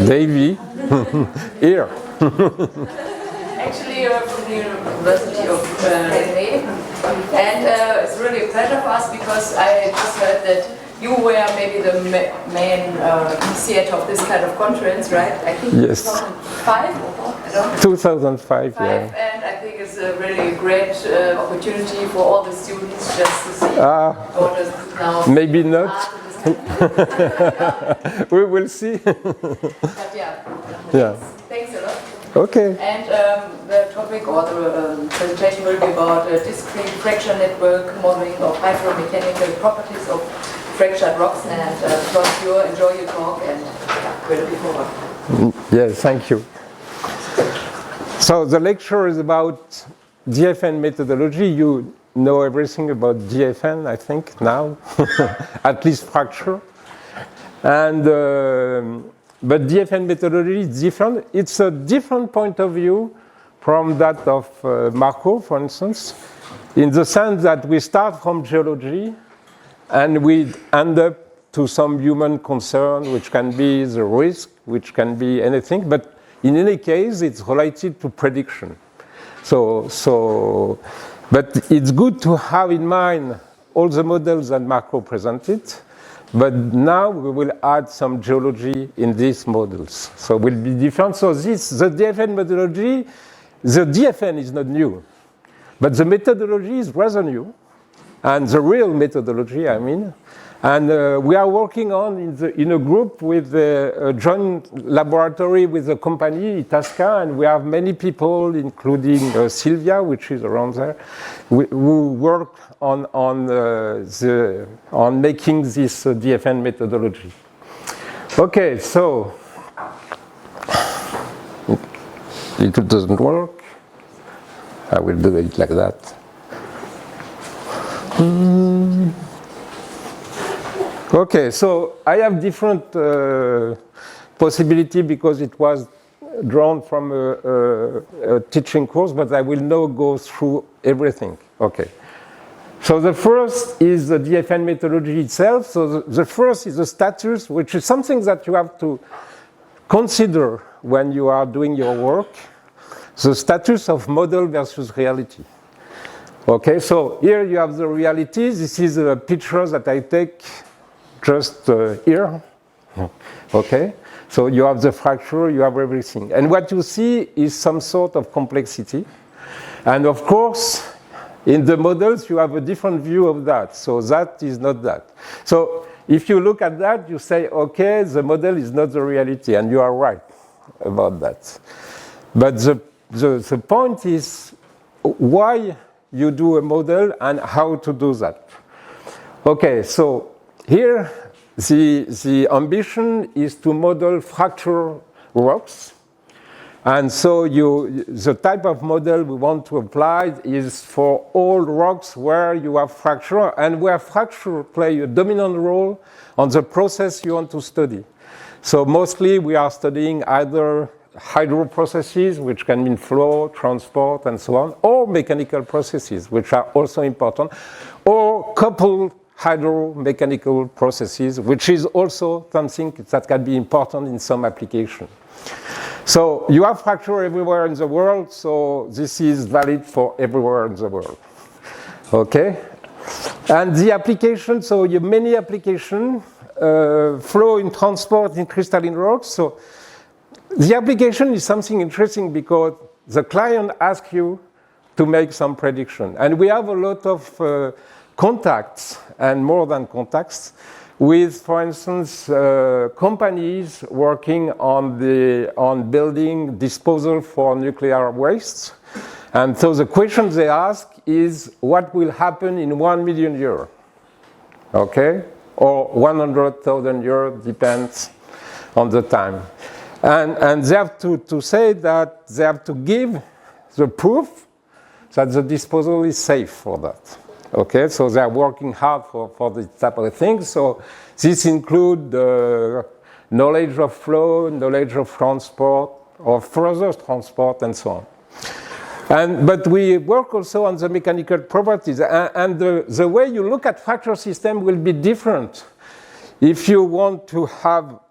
Davy, here. Actually, from the University of Davy, and it's really a pleasure for us because I just heard that you were maybe the main initiator of this kind of conference, right? I think yes. 2005 or I don't know. 2005, yeah. And I think it's a really great opportunity for all the students just to see what is now. Maybe not. We will see. But yeah. Thanks a lot. Okay. And the topic or the presentation will be about discrete fracture network modeling of hydromechanical properties of fractured rocks. And John, you enjoy your talk and we're looking forward. Yes, thank you. So the lecture is about DFN methodology. You know everything about DFN, I think, now, at least fracture. And but DFN methodology is different. It's a different point of view from that of Marco, for instance, in the sense that we start from geology and we end up to some human concern, which can be the risk, which can be anything. But in any case, it's related to prediction. But it's good to have in mind all the models that Marco presented. But now we will add some geology in these models. So it will be different. So the DFN methodology, the DFN is not new. But the methodology is rather new. And the real methodology, I mean. And we are working on in a group with a joint laboratory with a company, Itasca, and we have many people, including Sylvia, which is around there, who work on making this DFN methodology. Okay, so it doesn't work. I will do it like that. Okay, so I have different possibility because it was drawn from a teaching course, but I will now go through everything. Okay. So the first is the DFN methodology itself. So the first is the status, which is something that you have to consider when you are doing your work. The status of model versus reality. Okay, so here you have the reality. This is a picture that I take just here. Okay, so you have the fracture, you have everything. And what you see is some sort of complexity. And of course, in the models, you have a different view of that. So that is not that. So if you look at that, you say, okay, the model is not the reality. And you are right about that. But the point is why you do a model and how to do that. Okay, so here the ambition is to model fracture rocks. And so the type of model we want to apply is for all rocks where you have fracture and where fracture play a dominant role on the process you want to study. So mostly we are studying either hydro processes, which can mean flow, transport, and so on, or mechanical processes, which are also important, or coupled hydro-mechanical processes, which is also something that can be important in some application. So you have fracture everywhere in the world, so this is valid for everywhere in the world. Okay? And the application, so you have many applications, flow in transport in crystalline rocks. So the application is something interesting because the client asks you to make some prediction. And we have a lot of contacts, and more than contacts, with, for instance, companies working on building disposal for nuclear waste. And so the question they ask is, what will happen in 1 million years? Okay? Or 100,000 years, depends on the time. And they have to say that they have to give the proof that the disposal is safe for that. Okay, so they are working hard for this type of thing. So this includes knowledge of flow, knowledge of transport, or further transport, and so on. But we work also on the mechanical properties. And the way you look at fracture system will be different If you want to have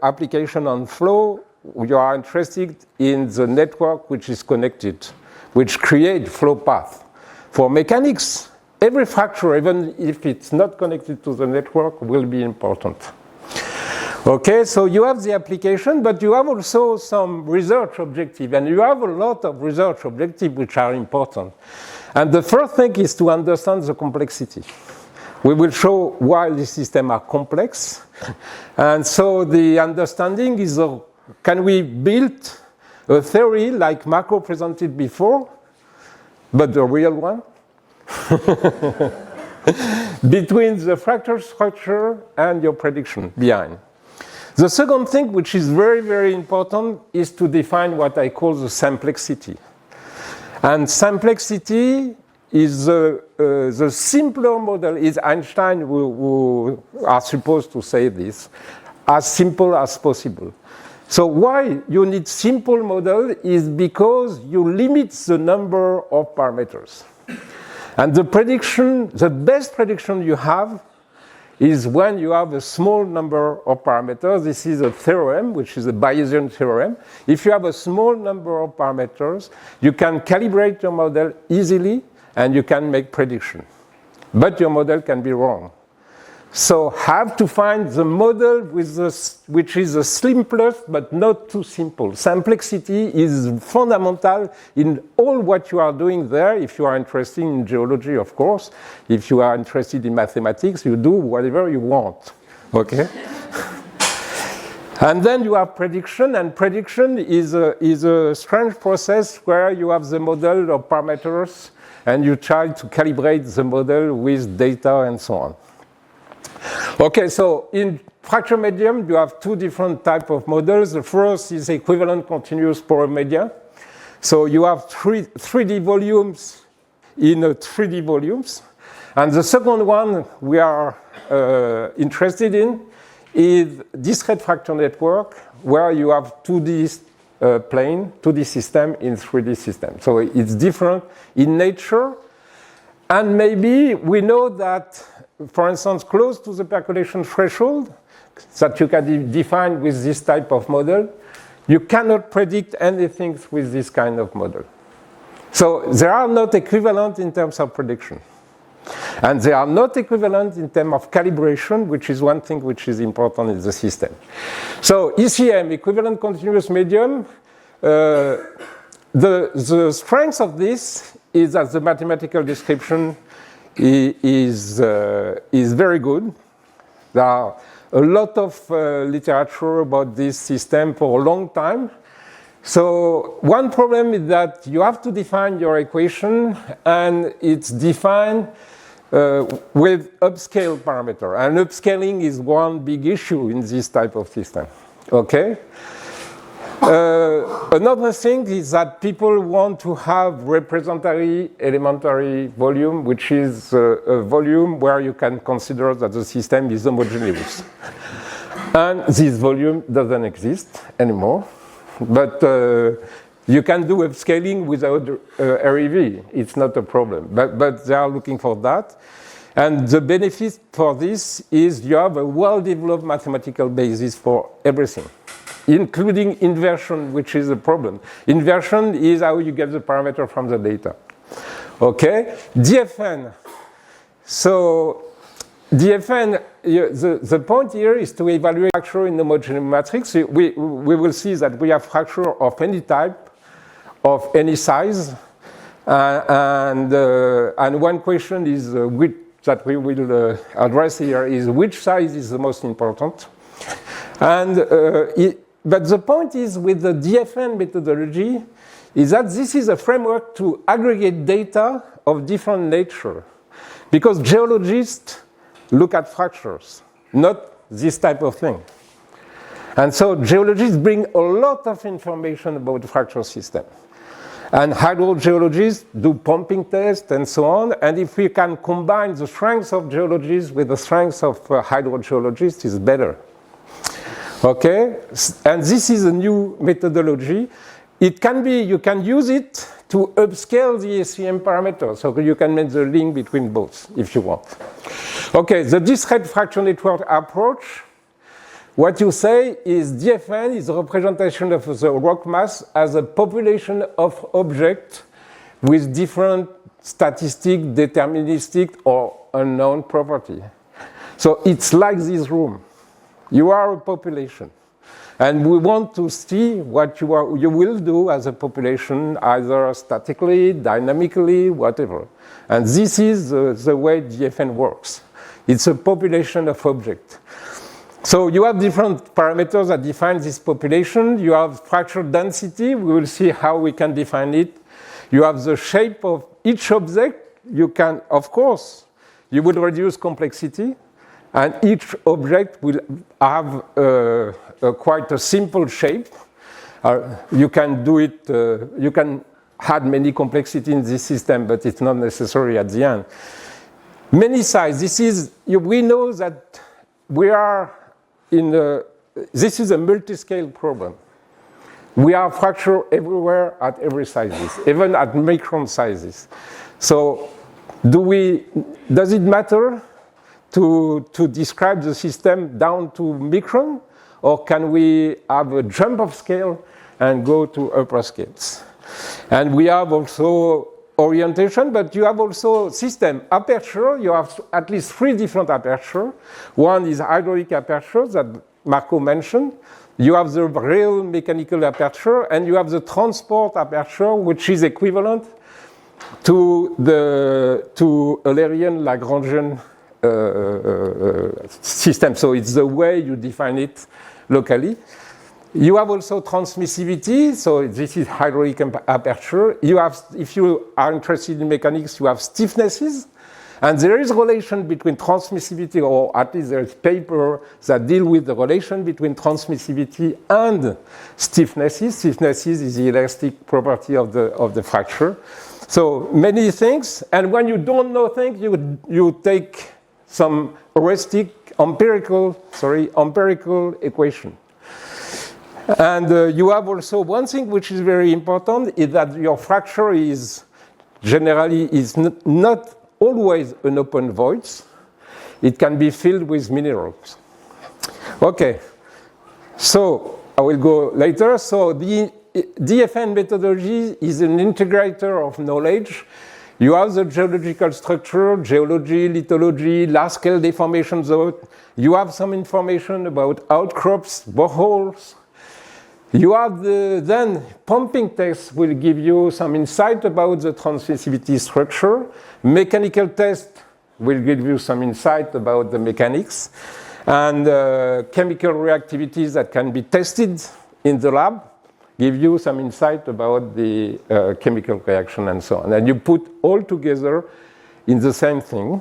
application on flow, you are interested in the network which is connected, which create flow path. For mechanics, every fracture, even if it's not connected to the network, will be important. Okay, so you have the application, but you have also some research objective, and you have a lot of research objectives which are important. And the first thing is to understand the complexity. We will show why these systems are complex. And so the understanding is, can we build a theory like Marco presented before, but the real one? Between the fracture structure and your prediction behind. The second thing, which is very, very important, is to define what I call the simplexity. And simplexity is the simpler model, is Einstein who are supposed to say this, as simple as possible. So why you need simple model is because you limit the number of parameters. And the prediction, the best prediction you have is when you have a small number of parameters. This is a theorem, which is a Bayesian theorem. If you have a small number of parameters, you can calibrate your model easily and you can make prediction. But your model can be wrong. So have to find the model which is the simplest but not too simple. Simplexity is fundamental in all what you are doing there. If you are interested in geology, of course. If you are interested in mathematics, you do whatever you want. Okay? And then you have prediction, and prediction is a strange process where you have the model of parameters and you try to calibrate the model with data and so on. Okay, so in fracture medium, you have two different types of models. The first is equivalent continuous pore media. So you have 3D volumes in 3D volumes. And the second one we are interested in is discrete fracture network, where you have 2D plane, 2D system in 3D system. So it's different in nature. And maybe we know that, for instance, close to the percolation threshold that you can define with this type of model, you cannot predict anything with this kind of model. So they are not equivalent in terms of prediction. And they are not equivalent in terms of calibration, which is one thing which is important in the system. So ECM, equivalent continuous medium, the strength of this is that the mathematical description is very good. There are a lot of literature about this system for a long time. So one problem is that you have to define your equation, and it's defined with upscale parameter. And upscaling is one big issue in this type of system. Okay? Another thing is that people want to have representative elementary volume, which is a volume where you can consider that the system is homogeneous. And this volume doesn't exist anymore. But you can do upscaling without REV. It's not a problem. But they are looking for that. And the benefit for this is you have a well-developed mathematical basis for everything, including inversion, which is a problem. Inversion is how you get the parameter from the data. Okay? DFN. So DFN, the point here is to evaluate fracture in the homogeneous matrix. We will see that we have fracture of any type, of any size. And one question is that we will address here is which size is the most important. And but the point is with the DFN methodology is that this is a framework to aggregate data of different nature. Because geologists look at fractures, not this type of thing. And so geologists bring a lot of information about the fracture system. And hydrogeologists do pumping tests and so on. And if we can combine the strengths of geologists with the strengths of hydrogeologists, it's better. Okay? And this is a new methodology. It can be, you can use it to upscale the ECM parameters. So you can make the link between both if you want. Okay, the discrete fracture network approach. What you say is DFN is a representation of the rock mass as a population of objects with different statistic, deterministic, or unknown property. So it's like this room. You are a population. And we want to see what you will do as a population, either statically, dynamically, whatever. And this is the way DFN works. It's a population of objects. So you have different parameters that define this population. You have fracture density. We will see how we can define it. You have the shape of each object. You can, of course, you will reduce complexity. And each object will have quite a simple shape. You can do it, you can add many complexity in this system, but it's not necessary at the end. Many sizes, we know that we are this is a multi-scale problem. We have fracture everywhere at every sizes, even at micron sizes. So does it matter to describe the system down to micron, or can we have a jump of scale and go to upper scales? And we have also orientation, but you have also system aperture. You have at least 3 different apertures. One is hydraulic aperture that Marco mentioned. You have the real mechanical aperture, and you have the transport aperture, which is equivalent to Eulerian Lagrangian system. So it's the way you define it locally. You have also transmissivity. So this is hydraulic aperture. You have, if you are interested in mechanics, you have stiffnesses. And there is a relation between transmissivity, or at least there is paper that deal with the relation between transmissivity and stiffnesses. Stiffnesses is the elastic property of the fracture. So many things. And when you don't know things, you take some empirical equation. And you have also one thing which is very important is that your fracture is generally not always an open void. It can be filled with minerals. Okay, so I will go later. So the DFN methodology is an integrator of knowledge. You have the geological structure, geology, lithology, large-scale deformation zone. You have some information about outcrops, boreholes. You have then pumping tests will give you some insight about the transmissivity structure. Mechanical test will give you some insight about the mechanics. And chemical reactivities that can be tested in the lab give you some insight about the chemical reaction and so on. And you put all together in the same thing.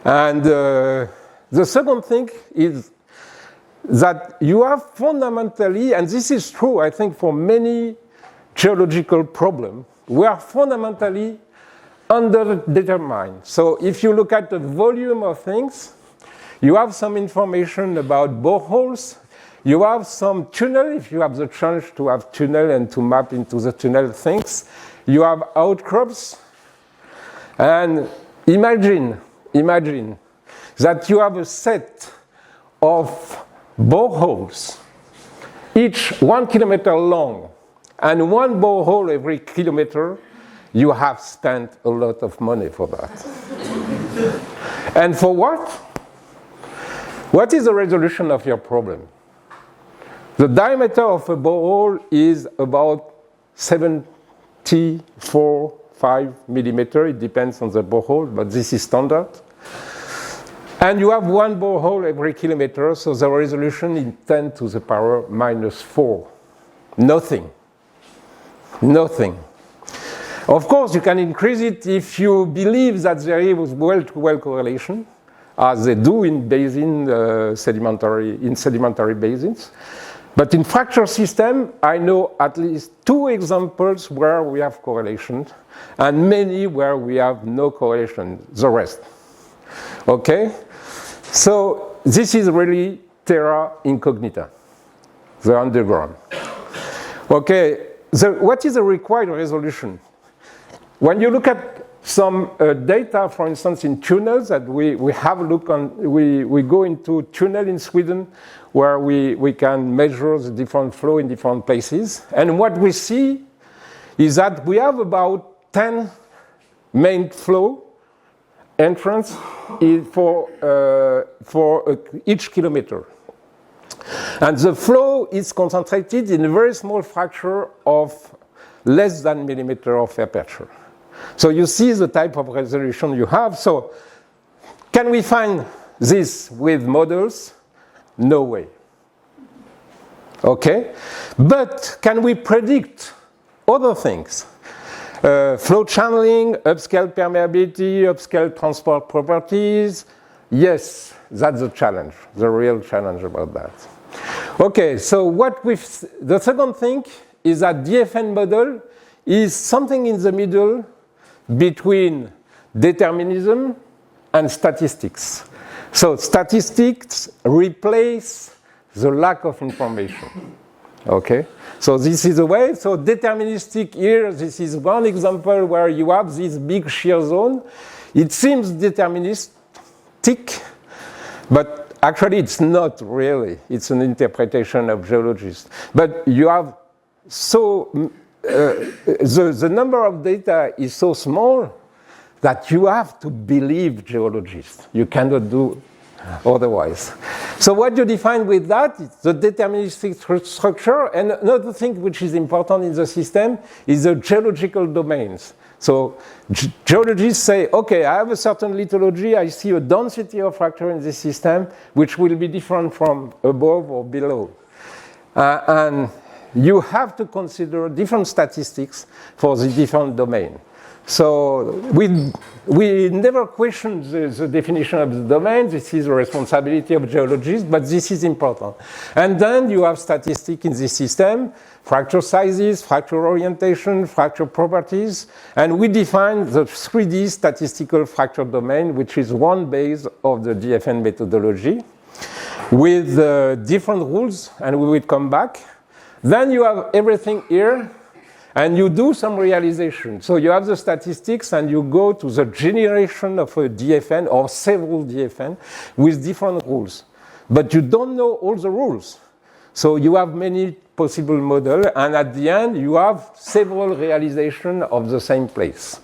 And the second thing is that you have fundamentally, and this is true, I think, for many geological problems, we are fundamentally underdetermined. So if you look at the volume of things, you have some information about boreholes, you have some tunnel, if you have the chance to have tunnel and to map into the tunnel things, you have outcrops, and imagine that you have a set of boreholes, each 1 kilometer long, and one borehole every kilometer. You have spent a lot of money for that. And for what? What is the resolution of your problem? The diameter of a borehole is about 74.5 millimeters. It depends on the borehole, but this is standard. And you have one borehole every kilometer, so the resolution is 10 to the power minus 4. Nothing. Nothing. Of course, you can increase it if you believe that there is well-to-well correlation, as they do in sedimentary basins. But in fracture system, I know at least 2 examples where we have correlation, and many where we have no correlation, the rest. Okay? So this is really terra incognita, the underground. Okay, what is the required resolution? When you look at some data, for instance, in tunnels that we have a look on. We go into tunnel in Sweden where we can measure the different flow in different places. And what we see is that we have about 10 main flow entrance for each kilometer. And the flow is concentrated in a very small fracture of less than millimeter of aperture. So you see the type of resolution you have. So can we find this with models? No way. Okay? But can we predict other things? Flow channeling, upscale permeability, upscale transport properties. Yes, that's the challenge, the real challenge about that. Okay, so the second thing is that DFN model is something in the middle between determinism and statistics. So statistics replace the lack of information. Okay, so this is a way. So deterministic here, this is one example where you have this big shear zone. It seems deterministic, but actually it's not really. It's an interpretation of geologists. But you have the number of data is so small that you have to believe geologists. You cannot do otherwise. So what you define with that is the deterministic structure. And another thing which is important in the system is the geological domains. So geologists say, okay, I have a certain lithology, I see a density of fracture in this system, which will be different from above or below. And you have to consider different statistics for the different domain. So we never question the definition of the domain. This is the responsibility of geologists, but this is important. And then you have statistics in this system, fracture sizes, fracture orientation, fracture properties, and we define the 3D statistical fracture domain, which is one base of the DFN methodology, with different rules, and we will come back. Then you have everything here, and you do some realization. So you have the statistics, and you go to the generation of a DFN or several DFN with different rules. But you don't know all the rules. So you have many possible models, and at the end, you have several realizations of the same place.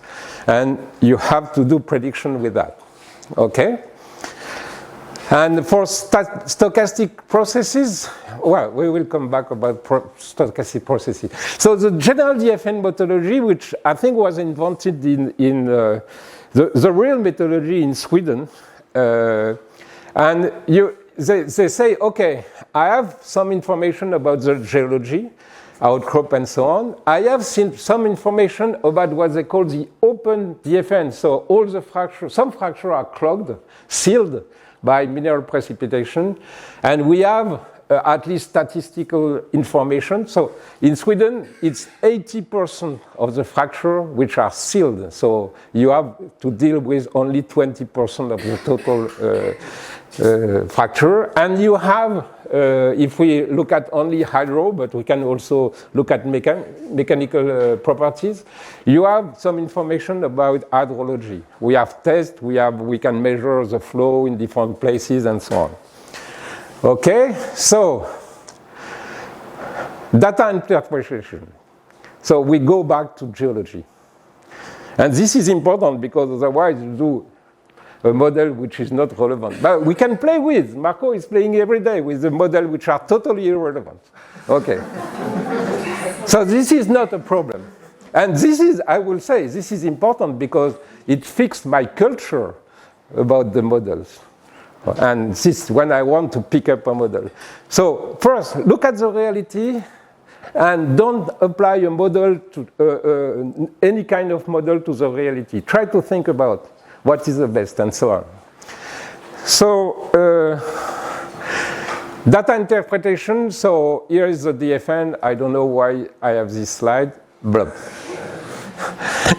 And you have to do prediction with that. Okay? And for stochastic processes, well, we will come back about stochastic processes. So the general DFN methodology, which I think was invented in the real methodology in Sweden, and they say, okay, I have some information about the geology, outcrop and so on. I have seen some information about what they call the open DFN. So all the fractures, some fractures are clogged, sealed by mineral precipitation, and we have at least statistical information. So in Sweden, it's 80% of the fracture which are sealed. So you have to deal with only 20% of the total fracture. And you have, if we look at only hydro, but we can also look at mechanical properties, you have some information about hydrology. We have tests, we can measure the flow in different places and so on. Okay, so data interpretation. So we go back to geology. And this is important because otherwise you do a model which is not relevant. But we can play with. Marco is playing every day with the model which are totally irrelevant. Okay. So this is not a problem. And this is, I will say, this is important because it fixed my culture about the models. And this is when I want to pick up a model. So first, look at the reality and don't apply a model to any kind of model to the reality. Try to think about what is the best and so on. So data interpretation. So here is the DFN. I don't know why I have this slide. Blah.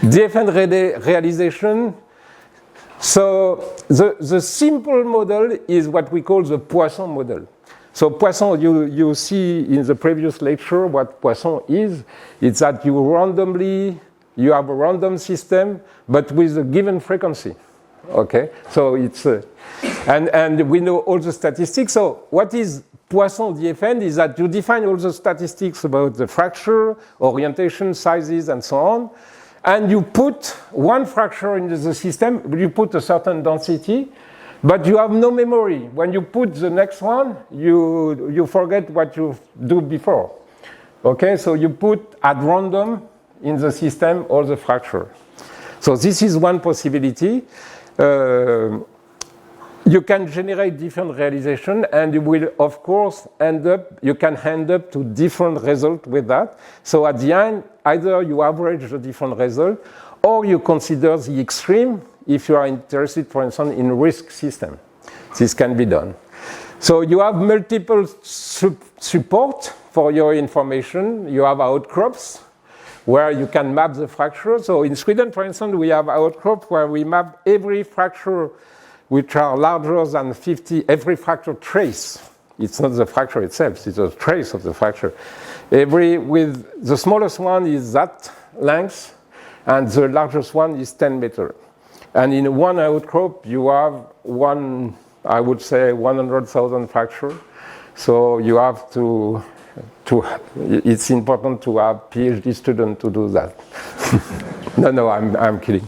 DFN realization. So the simple model is what we call the Poisson model. So Poisson, you see in the previous lecture what Poisson is. It's that you randomly you have a random system, but with a given frequency. Okay, so it's and we know all the statistics. So what is Poisson-DFN is that you define all the statistics about the fracture, orientation, sizes, and so on, and you put one fracture into the system. You put a certain density, but you have no memory. When you put the next one, you forget what you do before. Okay, so you put at random in the system all the fracture. So this is one possibility. You can generate different realization, and you will, of course, you can end up to different results with that. So at the end, either you average the different result, or you consider the extreme if you are interested, for instance, in risk system. This can be done. So you have multiple support for your information. You have outcrops, where you can map the fracture. So in Sweden, for instance, we have outcrop where we map every fracture which are larger than 50, every fracture trace. It's not the fracture itself, it's a trace of the fracture. With the smallest one is that length, and the largest one is 10 meters. And in one outcrop, you have I would say 100,000 fracture. So you have it's important to have PhD students to do that. No, I'm kidding.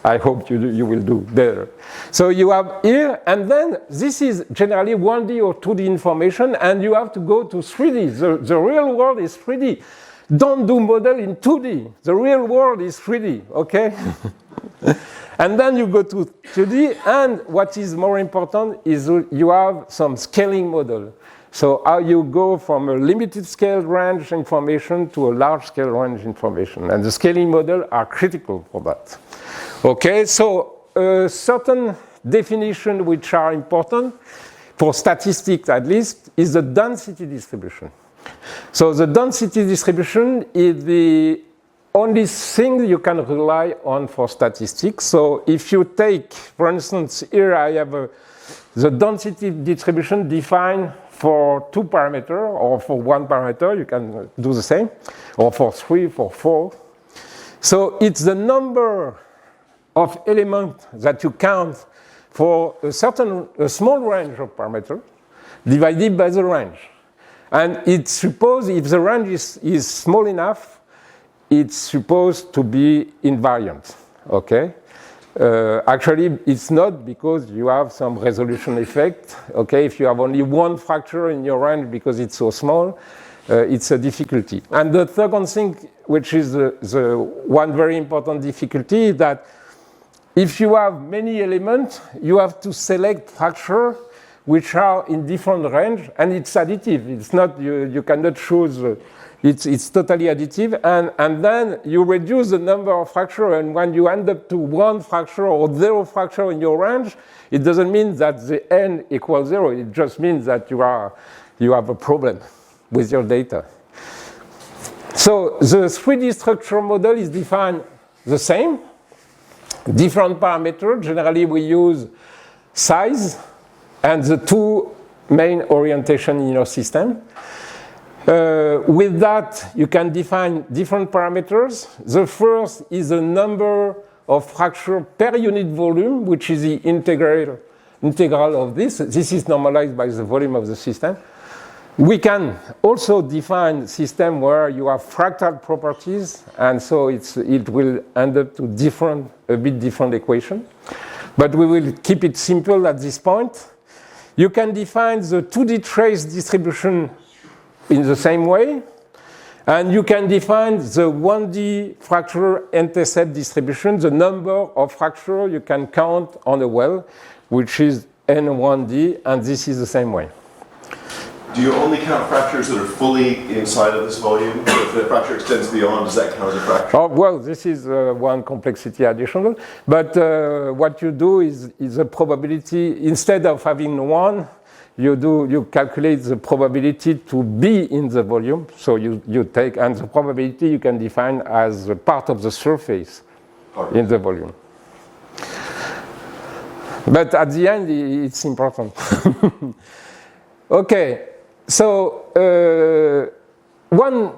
I hope you will do better. So you have here, and then this is generally 1D or 2D information, and you have to go to 3D. The real world is 3D. Don't do model in 2D. The real world is 3D, okay? And then you go to 2D, and what is more important is you have some scaling model. So how you go from a limited scale range information to a large scale range information. And the scaling model are critical for that. Okay, so certain definitions which are important, for statistics at least, is the density distribution. So the density distribution is the only thing you can rely on for statistics. So if you take, for instance, here I have the density distribution defined for 2 parameters, or for 1 parameter, you can do the same, or for 3, for 4. So it's the number of elements that you count for a small range of parameters divided by the range. And it's supposed, if the range is small enough, it's supposed to be invariant, okay? Actually, it's not, because you have some resolution effect, okay? If you have only one fracture in your range because it's so small, it's a difficulty. And the second thing, which is the one very important difficulty, is that if you have many elements, you have to select fracture which are in different range, and it's additive. It's not, you cannot choose, it's totally additive, and then you reduce the number of fracture, and when you end up to 1 fracture or 0 fracture in your range, it doesn't mean that the n equals 0, it just means that you have a problem with your data. So the 3D structure model is defined the same, different parameters. Generally we use size and the 2 main orientation in your system. With that, you can define different parameters. The first is the number of fracture per unit volume, which is the integral of this. This is normalized by the volume of the system. We can also define system where you have fractal properties, and so it will end up to a bit different equation. But we will keep it simple at this point. You can define the 2D trace distribution in the same way, and you can define the 1D fracture intercept distribution, the number of fracture you can count on a well, which is N1D, and this is the same way. Do you only count fractures that are fully inside of this volume? If the fracture extends beyond, does that count as a fracture? Oh, well, this is one complexity additional. But what you do is a probability, instead of having 1, you calculate the probability to be in the volume. So you take, and the probability you can define as a part of the surface in the volume. But at the end, it's important. Okay. So one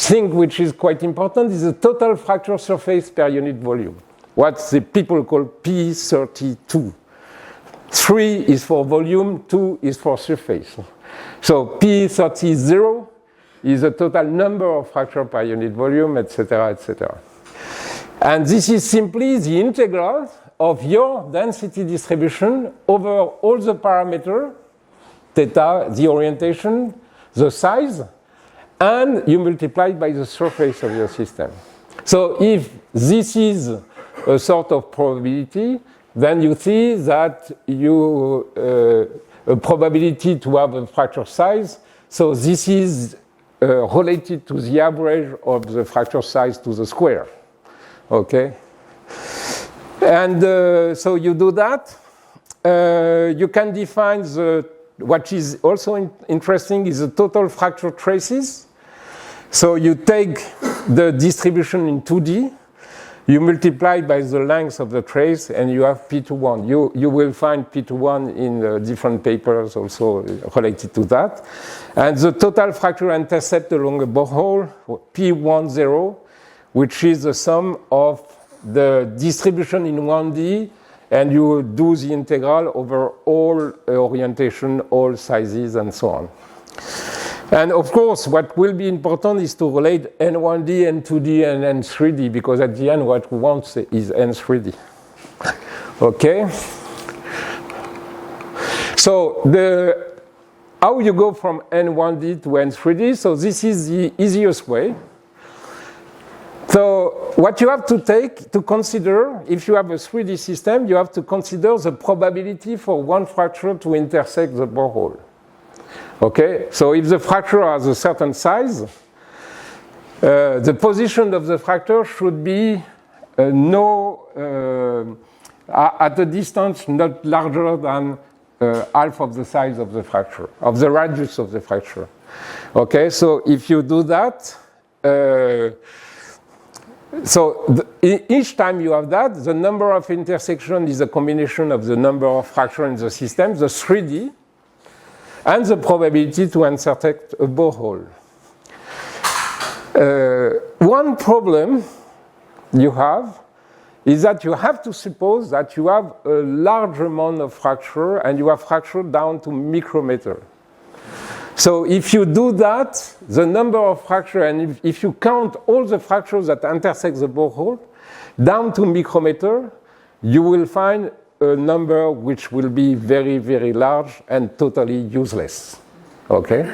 thing which is quite important is the total fracture surface per unit volume, what the people call P32. 3 is for volume, 2 is for surface. So P30 is the total number of fracture per unit volume, etc., etc. And this is simply the integral of your density distribution over all the parameters, theta, the orientation, the size, and you multiply it by the surface of your system. So if this is a sort of probability, then you see that a probability to have a fracture size, so this is related to the average of the fracture size to the square. Okay? And so you do that. You can define what is also interesting is the total fracture traces. So you take the distribution in 2D, you multiply by the length of the trace, and you have P21. You will find P21 in different papers also related to that. And the total fracture intercept along a borehole, P10, which is the sum of the distribution in 1D, and you do the integral over all orientation, all sizes, and so on. And of course, what will be important is to relate N1D, N2D, and N3D, because at the end, what we want is N3D. Okay? So how you go from N1D to N3D? So this is the easiest way. So what you have to consider, if you have a 3D system, you have to consider the probability for one fracture to intersect the borehole. Okay, so if the fracture has a certain size, the position of the fracture should be at a distance not larger than half of the size of the fracture, of the radius of the fracture. Okay, so if you do that, each time you have that, the number of intersections is a combination of the number of fractures in the system, the 3D, and the probability to intersect a borehole. One problem you have is that you have to suppose that you have a large amount of fracture and you have fracture down to micrometer. So if you do that, the number of fracture, and if you count all the fractures that intersect the borehole down to micrometer, you will find a number which will be very, very large and totally useless. Okay?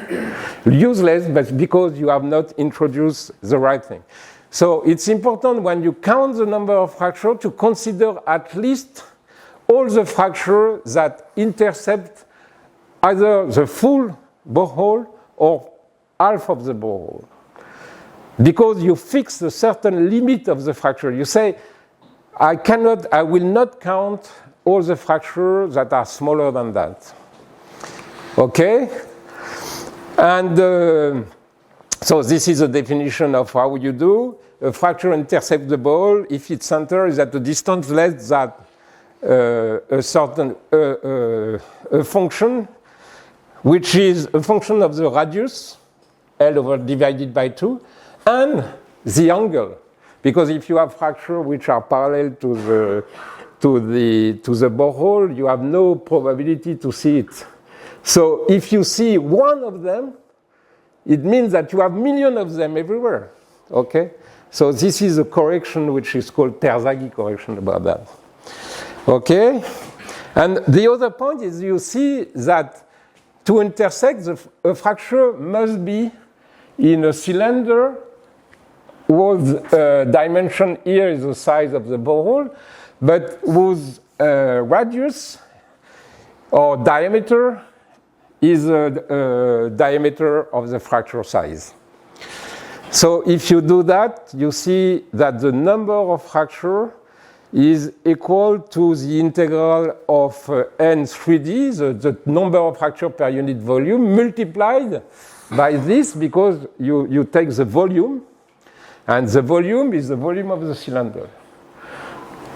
Useless, but because you have not introduced the right thing. So it's important when you count the number of fractures to consider at least all the fractures that intercept either the full borehole or half of the borehole. Because you fix a certain limit of the fracture. You say, I will not count all the fractures that are smaller than that. Okay? And so this is a definition of how you do. A fracture intercepts the borehole if its center is at a distance less than a certain function, which is a function of the radius, L divided by 2, and the angle. Because if you have fractures which are parallel to the borehole, you have no probability to see it. So if you see one of them, it means that you have millions of them everywhere. Okay? So this is a correction which is called Terzaghi correction about that. Okay? And the other point is you see that to intersect, a fracture must be in a cylinder whose dimension here is the size of the borehole, but whose radius or diameter is the diameter of the fracture size. So if you do that, you see that the number of fractures is equal to the integral of N3D, the number of fractures per unit volume, multiplied by this because you take the volume, and the volume is the volume of the cylinder.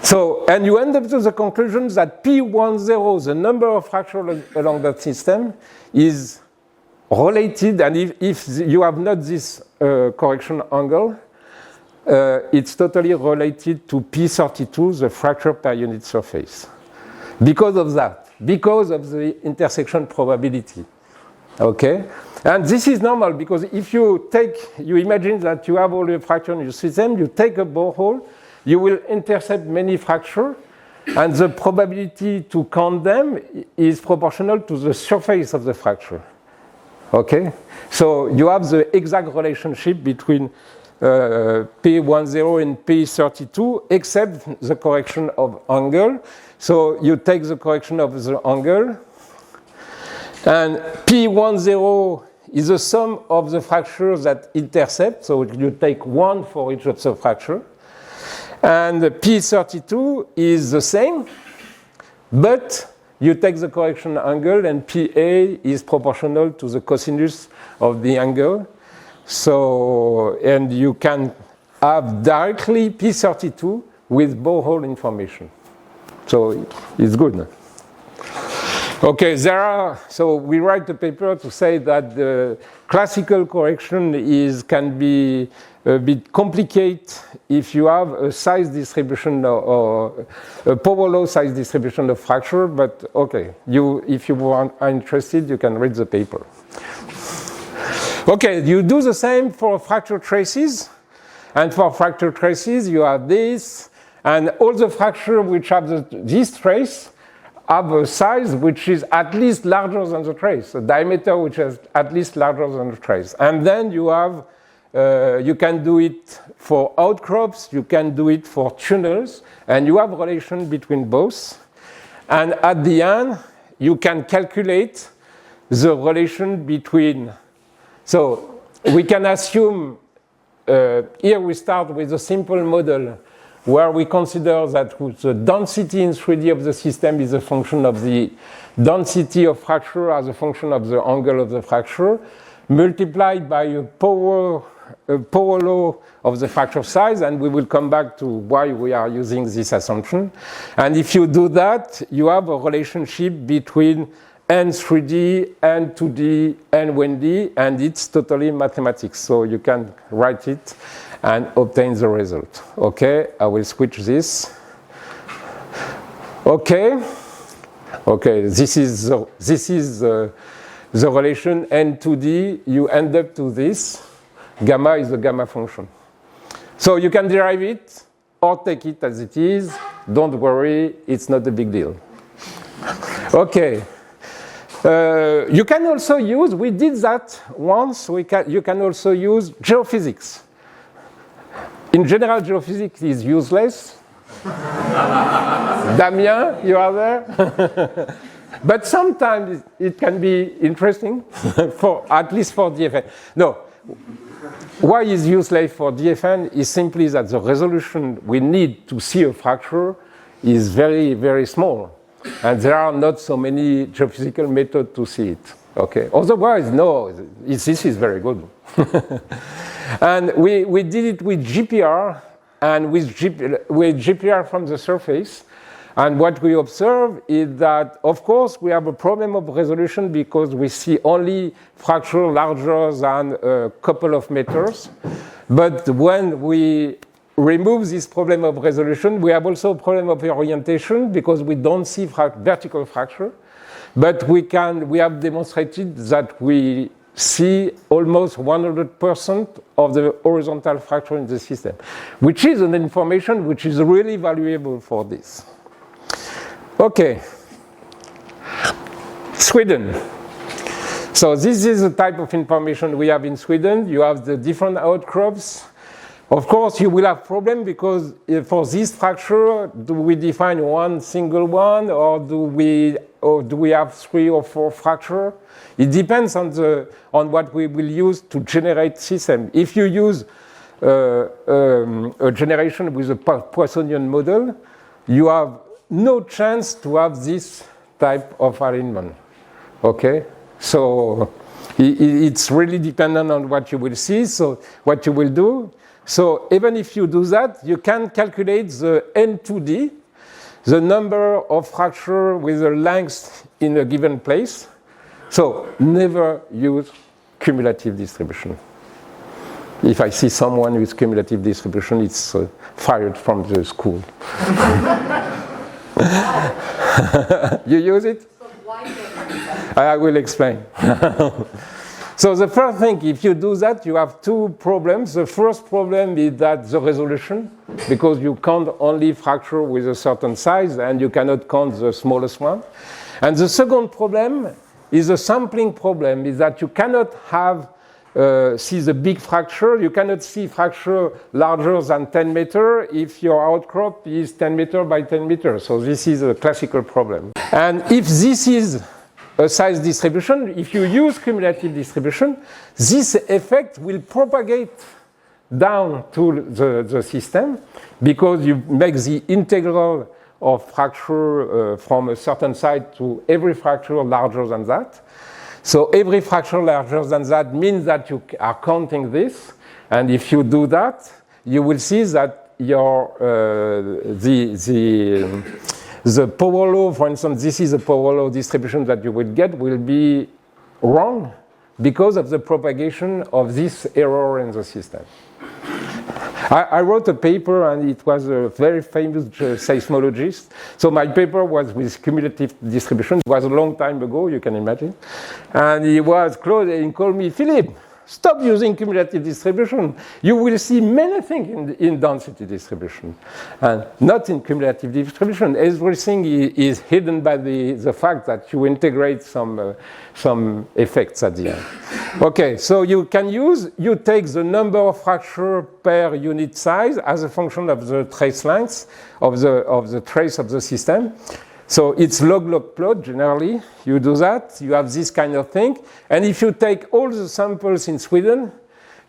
So, and you end up to the conclusion that P10, the number of fractures along that system, is related, and if you have not this correction angle, it's totally related to P32, the fracture per unit surface. Because of that, because of the intersection probability. Okay? And this is normal because if you imagine that you have all the fracture in your system, you take a borehole, you will intercept many fractures, and the probability to count them is proportional to the surface of the fracture. Okay? So you have the exact relationship between P10 and P32, except the correction of angle. So you take the correction of the angle, and P10 is the sum of the fractures that intercept, so you take one for each of the fracture. And P32 is the same, but you take the correction angle, and PA is proportional to the cosinus of the angle. So, and you can have directly P32 with borehole information. So it's good. Okay, so we write a paper to say that the classical correction can be a bit complicated if you have a size distribution or a power law size distribution of fracture, but okay, if you are interested, you can read the paper. Okay, you do the same for fracture traces, and for fracture traces you have this, and all the fractures which have this trace have a size which is at least larger than the trace, a diameter which is at least larger than the trace. And then you have, you can do it for outcrops, you can do it for tunnels, and you have relation between both. And at the end, you can calculate the relation between, so we can assume, here we start with a simple model where we consider that the density in 3D of the system is a function of the density of fracture as a function of the angle of the fracture, multiplied by a power law of the fracture size, and we will come back to why we are using this assumption. And if you do that, you have a relationship between N3D, N2D, N1D, and it's totally mathematics. So you can write it and obtain the result. Okay, I will switch this. Okay, this is the relation N2D. You end up to this. Gamma is the gamma function. So you can derive it or take it as it is. Don't worry, it's not a big deal. Okay. You can also use, we did that once, you can also use geophysics. In general, geophysics is useless. Damien, you are there? But sometimes it can be interesting, at least for DFN. No, why is useless for DFN is simply that the resolution we need to see a fracture is very, very small. And there are not so many geophysical methods to see it. Okay. Otherwise, no, this is very good. And we did it with GPR and with GPR from the surface. And what we observe is that, of course, we have a problem of resolution because we see only fracture larger than a couple of meters. But when we remove this problem of resolution, we have also a problem of orientation because we don't see vertical fracture. But we have demonstrated that we see almost 100% of the horizontal fracture in the system, which is an information which is really valuable for this. Okay, Sweden. So this is the type of information we have in Sweden. You have the different outcrops. Of course, you will have problem because for this fracture, do we define one single one, or do we have 3 or 4 fracture? It depends on what we will use to generate system. If you use a generation with a Poissonian model, you have no chance to have this type of alignment. Okay, so it's really dependent on what you will see. So what you will do. So even if you do that, you can calculate the N2D, the number of fracture with a length in a given place. So never use cumulative distribution. If I see someone with cumulative distribution, it's fired from the school. You use it? So why don't I will explain. So the first thing, if you do that, you have two problems. The first problem is that the resolution, because you count only fracture with a certain size and you cannot count the smallest one. And the second problem is a sampling problem, is that you cannot have see the big fracture. You cannot see fracture larger than 10 meters if your outcrop is 10 meters by 10 meters. So this is a classical problem. And if this is a size distribution, if you use cumulative distribution, this effect will propagate down to the system because you make the integral of fracture from a certain size to every fracture larger than that. So every fracture larger than that means that you are counting this, and if you do that, you will see that your the power law, for instance, this is a power law distribution that you will get, will be wrong because of the propagation of this error in the system. I wrote a paper, and it was a very famous seismologist. So my paper was with cumulative distribution. It was a long time ago, you can imagine. And he was close and he called me, Philippe, stop using cumulative distribution. You will see many things in density distribution, and not in cumulative distribution. Everything is hidden by the fact that you integrate some effects at the end. Okay, so you take the number of fracture per unit size as a function of the trace length of the trace of the system. So it's log-log plot generally. You do that, you have this kind of thing. And if you take all the samples in Sweden,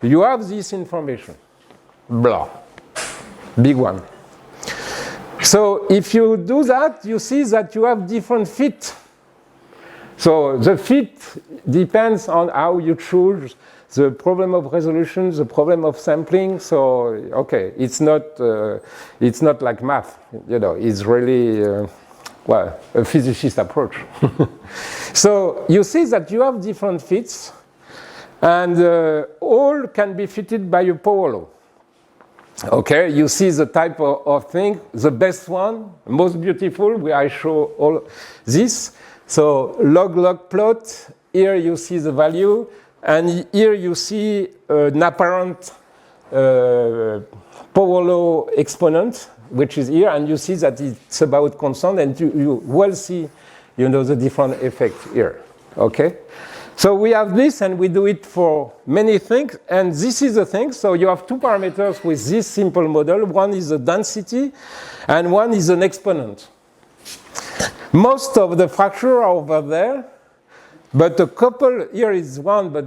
you have this information. Blah. Big one. So if you do that, you see that you have different fit. So the fit depends on how you choose the problem of resolution, the problem of sampling. So, okay, it's not like math, you know, it's really, well, a physicist approach. So you see that you have different fits, and all can be fitted by a power law. Okay, you see the type of thing, the best one, most beautiful, where I show all this. So log-log plot, here you see the value, and here you see an apparent power law exponent, which is here, and you see that it's about constant, and you well see, you know, the different effects here, okay? So we have this, and we do it for many things, and this is the thing. So you have two parameters with this simple model. One is the density, and one is an exponent. Most of the fracture are over there, but a couple, here is one, but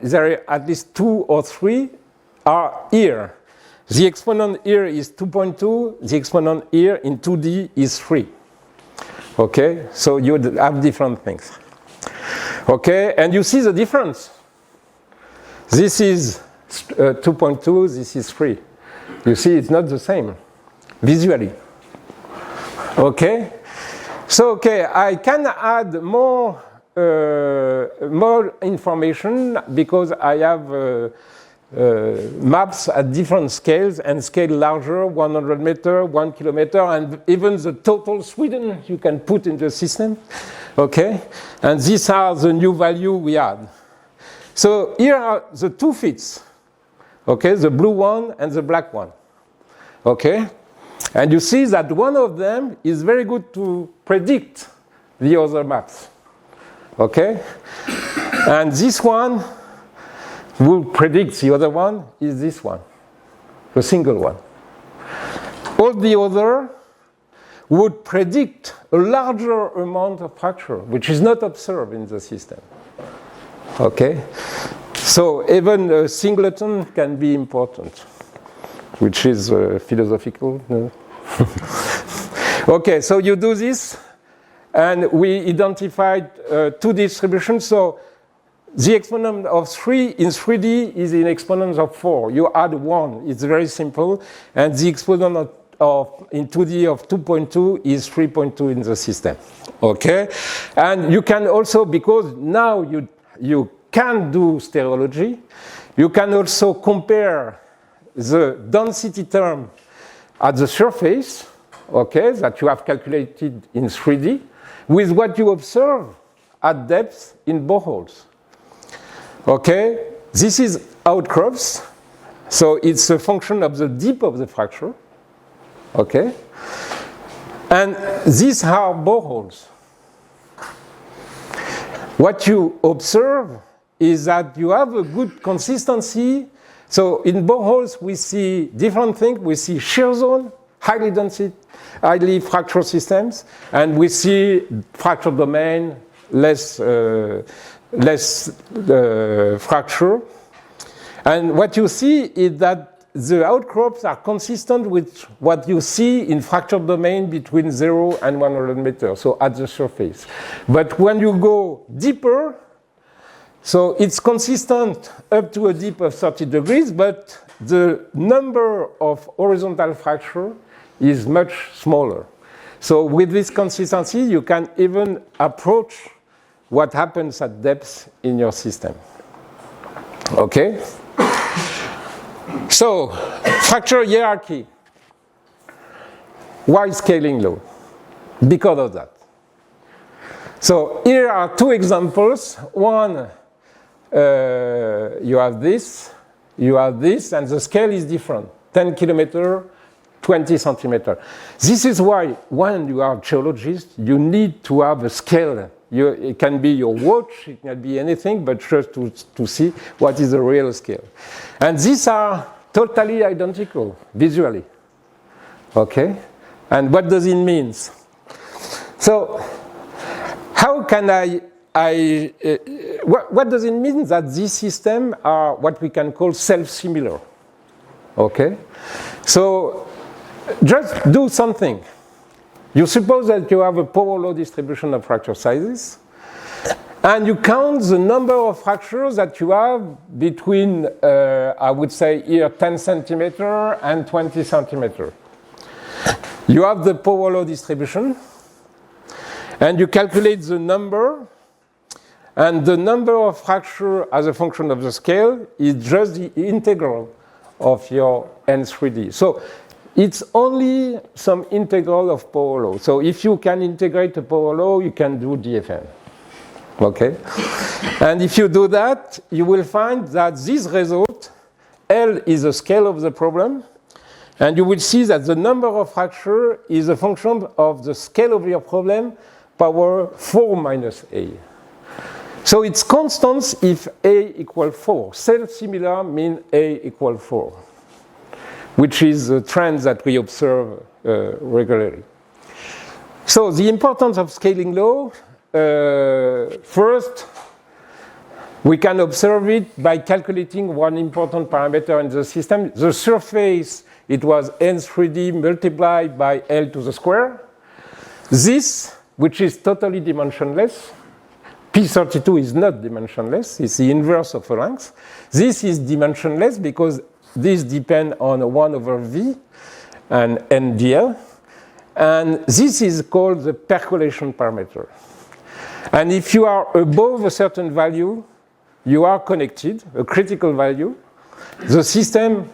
there are at least 2 or 3 are here. The exponent here is 2.2, the exponent here in 2D is 3. Okay, so you have different things. Okay, and you see the difference. This is 2.2, this is 3. You see it's not the same visually. Okay, so okay, I can add more information because I have maps at different scales, and scale larger, 100 meters, 1 kilometer, and even the total Sweden you can put in the system. Okay, and these are the new value we add. So here are the two fits. Okay, the blue one and the black one. Okay, and you see that one of them is very good to predict the other maps. Okay, and this one will predict the other one is this one, the single one. All the other would predict a larger amount of fracture, which is not observed in the system. Okay, so even a singleton can be important, which is philosophical. No? Okay, so you do this, and we identified 2 distributions. So the exponent of 3 in 3D is in exponent of 4. You add 1, it's very simple. And the exponent in 2D of 2.2 is 3.2 in the system. Okay, and you can also, because now you can do stereology, you can also compare the density term at the surface, okay, that you have calculated in 3D, with what you observe at depth in boreholes. Okay, this is outcrops, so it's a function of the depth of the fracture. Okay, and these are boreholes. What you observe is that you have a good consistency. So in boreholes, we see different things. We see shear zone, highly fractured systems, and we see fracture domain, less fracture. And what you see is that the outcrops are consistent with what you see in fracture domain between 0 and 100 meters, so at the surface. But when you go deeper, so it's consistent up to a depth of 30 degrees, but the number of horizontal fracture is much smaller. So with this consistency, you can even approach what happens at depth in your system. Okay? So, fracture hierarchy. Why scaling law? Because of that. So here are two examples. One, you have this, and the scale is different. 10 kilometer, 20 centimeter. This is why when you are a geologist, you need to have a scale. It can be your watch, it can be anything, but just to see what is the real scale. And these are totally identical visually. Okay? And what does it mean? So, how can what does it mean that these systems are what we can call self-similar? Okay? So, just do something. You suppose that you have a power law distribution of fracture sizes, and you count the number of fractures that you have between, I would say here, 10 centimeter and 20 centimeter. You have the power law distribution, and you calculate the number, and the number of fracture as a function of the scale is just the integral of your N3D. So it's only some integral of power law. So if you can integrate a power law, you can do DFN. Okay? And if you do that, you will find that this result, L is the scale of the problem, and you will see that the number of fracture is a function of the scale of your problem, power 4 minus A. So it's constant if A equals 4. Self-similar means A equals 4, which is a trend that we observe regularly. So the importance of scaling law, first, we can observe it by calculating one important parameter in the system. The surface, it was N3D multiplied by L to the square. This, which is totally dimensionless, P32 is not dimensionless, it's the inverse of a length. This is dimensionless because this depends on 1 over V and NDL. And this is called the percolation parameter. And if you are above a certain value, you are connected, a critical value. The system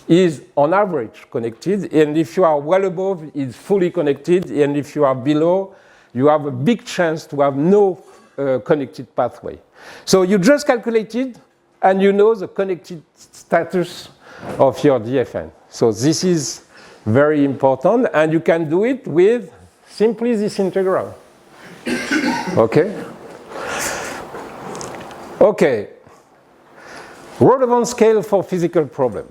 is on average connected. And if you are well above, it's fully connected. And if you are below, you have a big chance to have no connected pathway. So you just calculated, and you know the connected status of your DFN. So this is very important, and you can do it with simply this integral. Okay? Okay. Relevant scale for physical problem.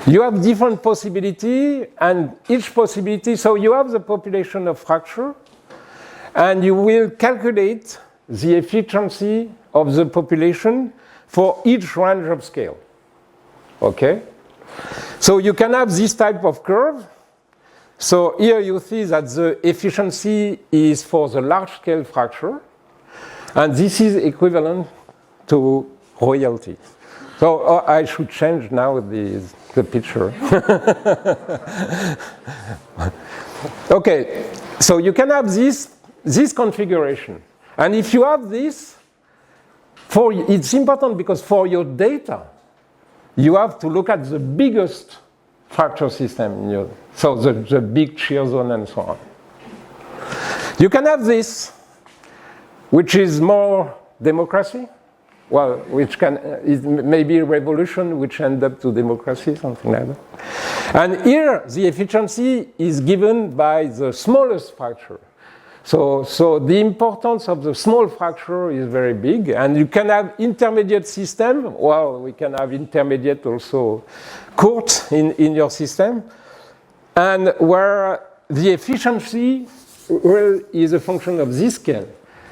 You have different possibility, and each possibility, so you have the population of fracture, and you will calculate the efficiency of the population for each range of scale. Okay? So you can have this type of curve. So here you see that the efficiency is for the large-scale fracture, and this is equivalent to royalty. So I should change now the picture. Okay, So you can have this configuration. And if you have this, it's important because for your data, you have to look at the biggest fracture system in your, so the big shear zone and so on. You can have this, which is more democracy. Well, which can, is maybe a revolution which end up to democracy, something like that. And here, the efficiency is given by the smallest fracture. So the importance of the small fracture is very big, and you can have intermediate system. Well, we can have intermediate also court in your system, and where the efficiency is a function of this scale.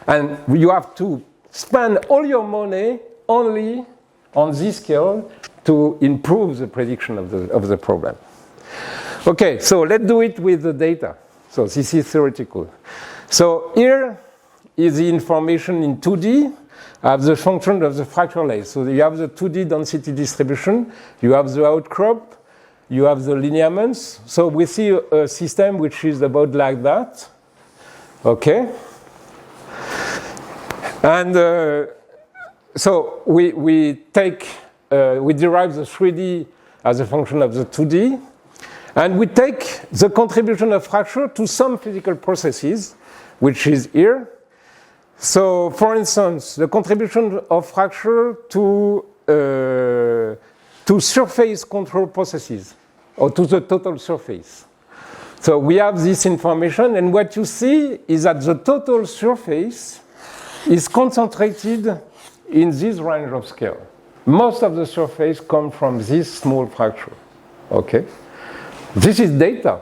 And you have to spend all your money only on this scale to improve the prediction of the problem. Okay, so let's do it with the data. So this is theoretical. So here is the information in 2D of the function of the fracture length. So you have the 2D density distribution, you have the outcrop, you have the lineaments. So we see a system which is about like that. Okay. And so we derive the 3D as a function of the 2D, and we take the contribution of fracture to some physical processes, which is here. So, for instance, the contribution of fracture to surface control processes, or to the total surface. So we have this information, and what you see is that the total surface is concentrated in this range of scale. Most of the surface come from this small fracture. Okay? This is data,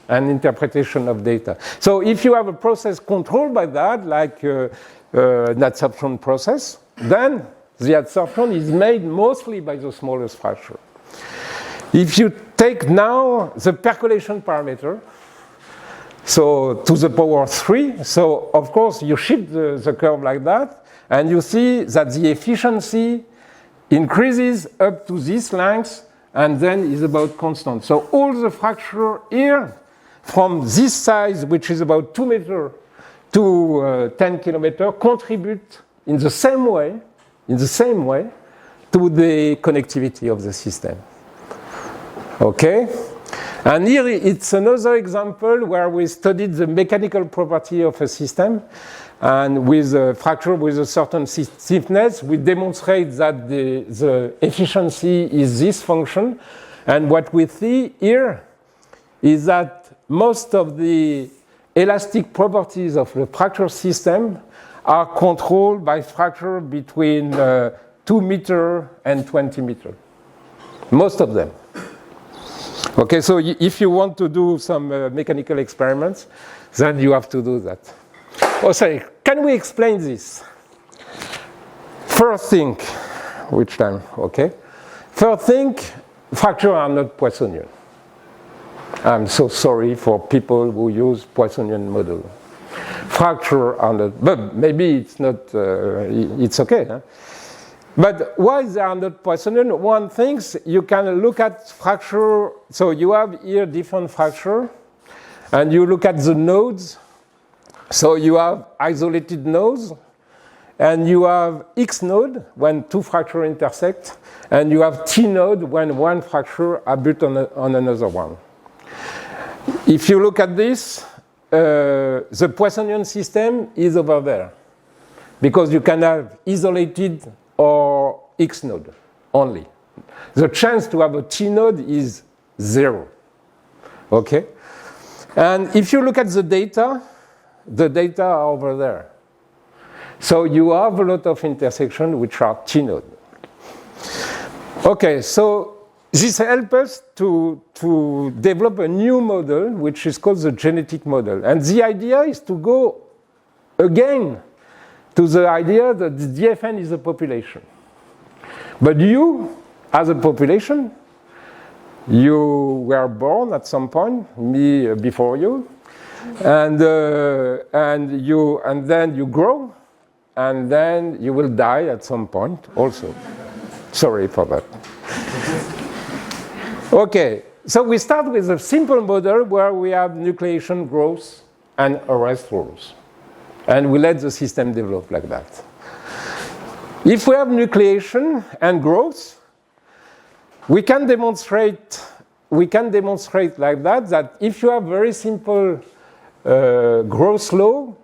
an interpretation of data. So if you have a process controlled by that, like an adsorption process, then the adsorption is made mostly by the smallest fracture. If you take now the percolation parameter, so to the power 3, so of course you shift the curve like that, and you see that the efficiency increases up to this length and then is about constant. So all the fracture here from this size, which is about 2 meters to 10 kilometers, contribute in the same way to the connectivity of the system. Okay? And here it's another example where we studied the mechanical property of a system, and with a fracture with a certain stiffness, we demonstrate that the efficiency is this function. And what we see here is that most of the elastic properties of the fracture system are controlled by fracture between 2 meters and 20 meters. Most of them. Okay, so if you want to do some mechanical experiments, then you have to do that. Oh, sorry, can we explain this? First thing, which time, okay? First thing, fractures are not Poissonian. I'm so sorry for people who use Poissonian model. Fractures are not, but maybe it's not, it's okay. Huh? But why they are not Poissonian? One thing, you can look at fracture, so you have here different fracture, and you look at the nodes. So you have isolated nodes, and you have X node when two fractures intersect, and you have T node when one fracture abuts on another one. If you look at this, the Poissonian system is over there, because you can have isolated or X node only. The chance to have a T node is 0. Okay? And if you look at the data are over there. So you have a lot of intersections which are T node. Okay, so this helps us to develop a new model which is called the genetic model. And the idea is to go again to the idea that the DFN is a population. But you, as a population, you were born at some point, me before you, and then you grow, and then you will die at some point also. Sorry for that. Okay, so we start with a simple model where we have nucleation growth and arrest rules. And we let the system develop like that. If we have nucleation and growth, we can demonstrate like that if you have very simple growth law,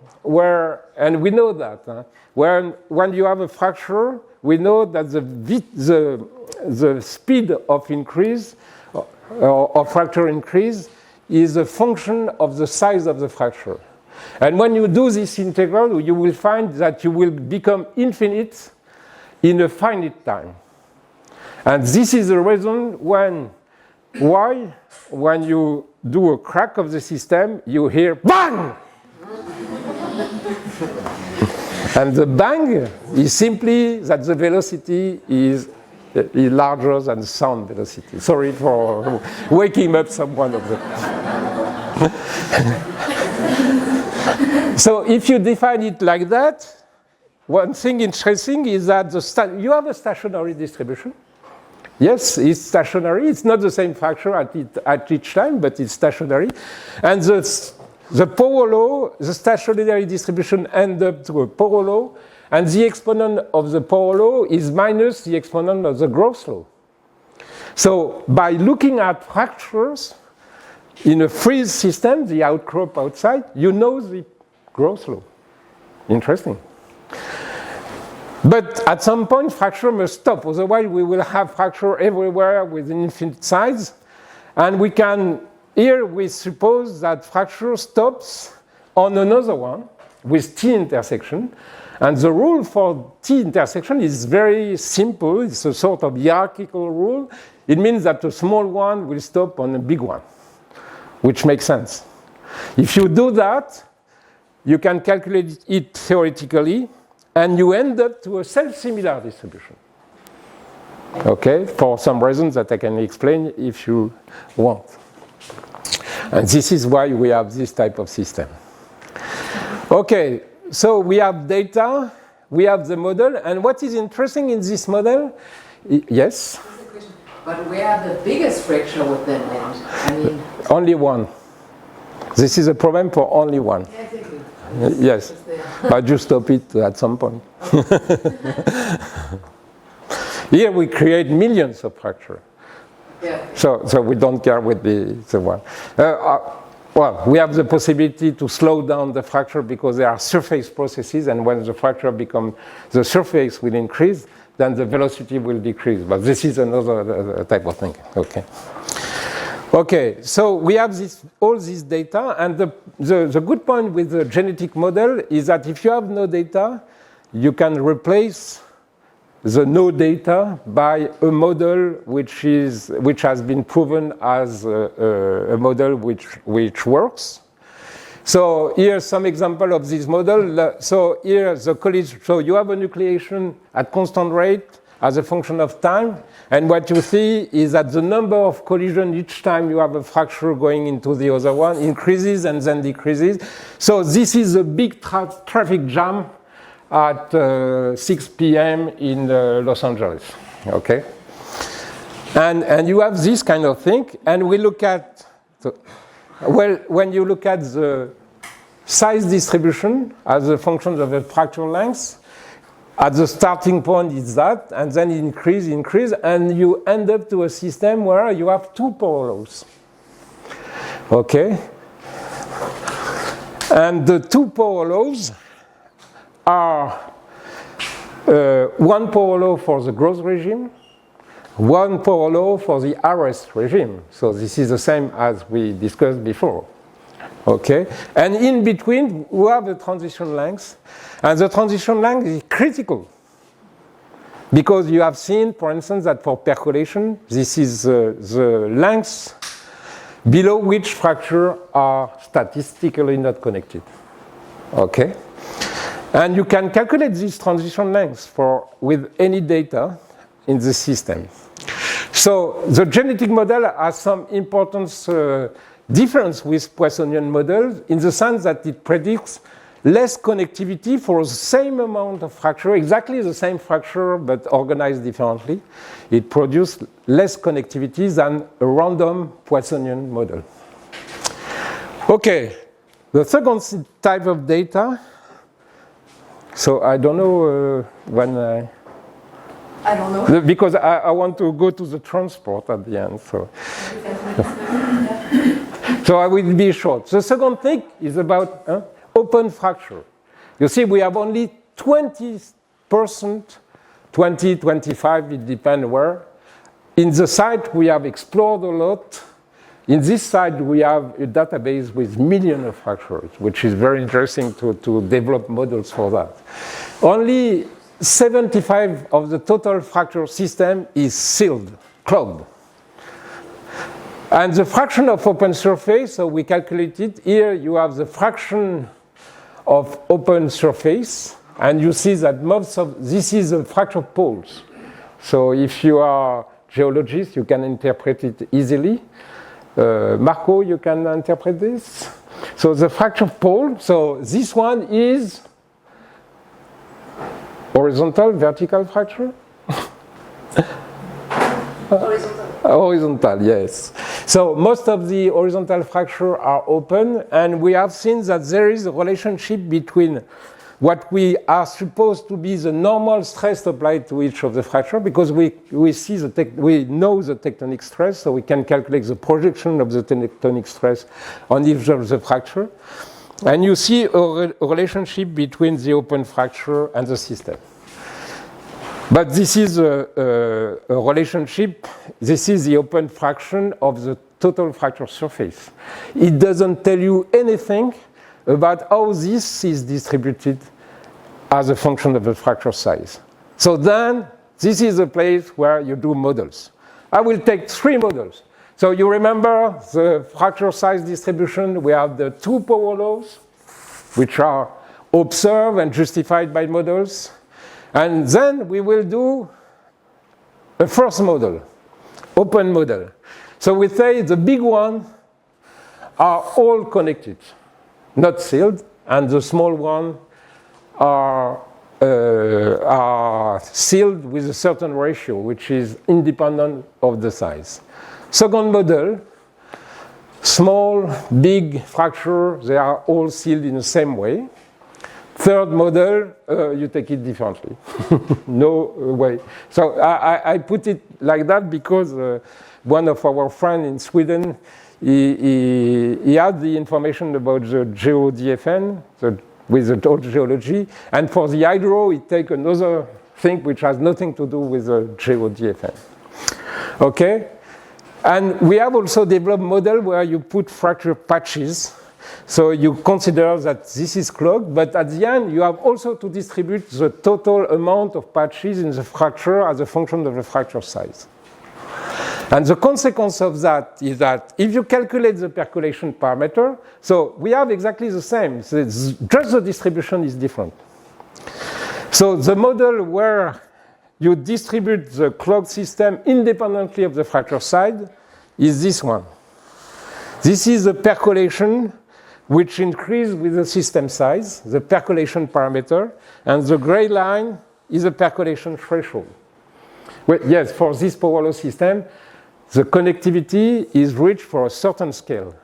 and we know that, when you have a fracture, we know that the speed of increase, or fracture increase, is a function of the size of the fracture. And when you do this integral, you will find that you will become infinite in a finite time. And this is the reason why, when you do a crack of the system, you hear bang! And the bang is simply that the velocity is larger than the sound velocity. Sorry for waking up someone of them. So if you define it like that, one thing interesting is that you have a stationary distribution. Yes, it's stationary. It's not the same fracture at each time, but it's stationary. And the power law, the stationary distribution ends up to a power law, and the exponent of the power law is minus the exponent of the growth law. So by looking at fractures in a freeze system, the outcrop outside, you know the growth law. Interesting. But at some point, fracture must stop. Otherwise, we will have fracture everywhere with an infinite size. And here we suppose that fracture stops on another one with T intersection. And the rule for T intersection is very simple. It's a sort of hierarchical rule. It means that a small one will stop on a big one, which makes sense. If you do that, you can calculate it theoretically, and you end up to a self-similar distribution. Okay, for some reasons that I can explain if you want. And this is why we have this type of system. Okay, so we have data, we have the model, and what is interesting in this model, yes? But where the biggest fracture would then end? I mean, only one. This is a problem for only one. Yeah, exactly. Yes, but you stop it at some point. Here we create millions of fractures. Yeah. So we don't care with the one. Well, we have the possibility to slow down the fracture because there are surface processes, and when the fracture becomes, the surface will increase, then the velocity will decrease. But this is another type of thing. Okay. Okay, so we have all this data, and the good point with the genetic model is that if you have no data, you can replace the no data by a model which has been proven as a model which works. So here's some example of this model. So here the collision. So you have a nucleation at constant rate as a function of time, and what you see is that the number of collisions each time you have a fracture going into the other one increases and then decreases. So this is a big traffic jam at 6 p.m. in Los Angeles. Okay, and you have this kind of thing, and we look at when you look at the size distribution as a function of the fracture length. At the starting point is that, and then increase, and you end up to a system where you have two power laws. Okay? And the two power laws are one power law for the growth regime, one power law for the arrest regime. So this is the same as we discussed before. Okay, and in between we have the transition length, and the transition length is critical because you have seen, for instance, that for percolation, this is the length below which fractures are statistically not connected. Okay, and you can calculate this transition length with any data in the system. So the genetic model has some importance. Difference with Poissonian models in the sense that it predicts less connectivity for the same amount of fracture, exactly the same fracture but organized differently. It produces less connectivity than a random Poissonian model. Okay, The second type of data, so I don't know when I don't know. because I want to go to the transport at the end. So, so I will be short. The second thing is about open fracture. You see, we have only 20%, 20, 25, it depends where. In the site, we have explored a lot. In this site, we have a database with millions of fractures, which is very interesting to develop models for that. Only 75 of the total fracture system is sealed, clogged. And the fraction of open surface, so we calculated here, you have the fraction of open surface, and you see that most of this is the fracture poles. So if you are geologist, you can interpret it easily. Marco, you can interpret this. So the fracture pole, so this one is horizontal, vertical fracture? Horizontal. Horizontal, yes. So most of the horizontal fracture are open, and we have seen that there is a relationship between what we are supposed to be the normal stress applied to each of the fracture, because we know the tectonic stress, so we can calculate the projection of the tectonic stress on each of the fracture. And you see a relationship between the open fracture and the system. But this is a relationship, this is the open fraction of the total fracture surface. It doesn't tell you anything about how this is distributed as a function of the fracture size. So then, this is a place where you do models. I will take 3 models. So you remember the fracture size distribution, we have the 2 power laws, which are observed and justified by models. And then we will do a first model, open model. So we say the big ones are all connected, not sealed, and the small ones are sealed with a certain ratio, which is independent of the size. Second model, small, big fracture, they are all sealed in the same way. Third model, you take it differently. No way. So I put it like that because one of our friends in Sweden, he had the information about the GEO-DFN, with the old geology, and for the hydro, it takes another thing which has nothing to do with the GEO-DFN. Okay? And we have also developed a model where you put fracture patches. So you consider that this is clogged, but at the end, you have also to distribute the total amount of patches in the fracture as a function of the fracture size. And the consequence of that is that if you calculate the percolation parameter, so we have exactly the same, so it's just the distribution is different. So the model where you distribute the clogged system independently of the fracture side is this one. This is the percolation which increases with the system size, the percolation parameter, and the gray line is the percolation threshold. Well, yes, for this power law system, the connectivity is reached for a certain scale.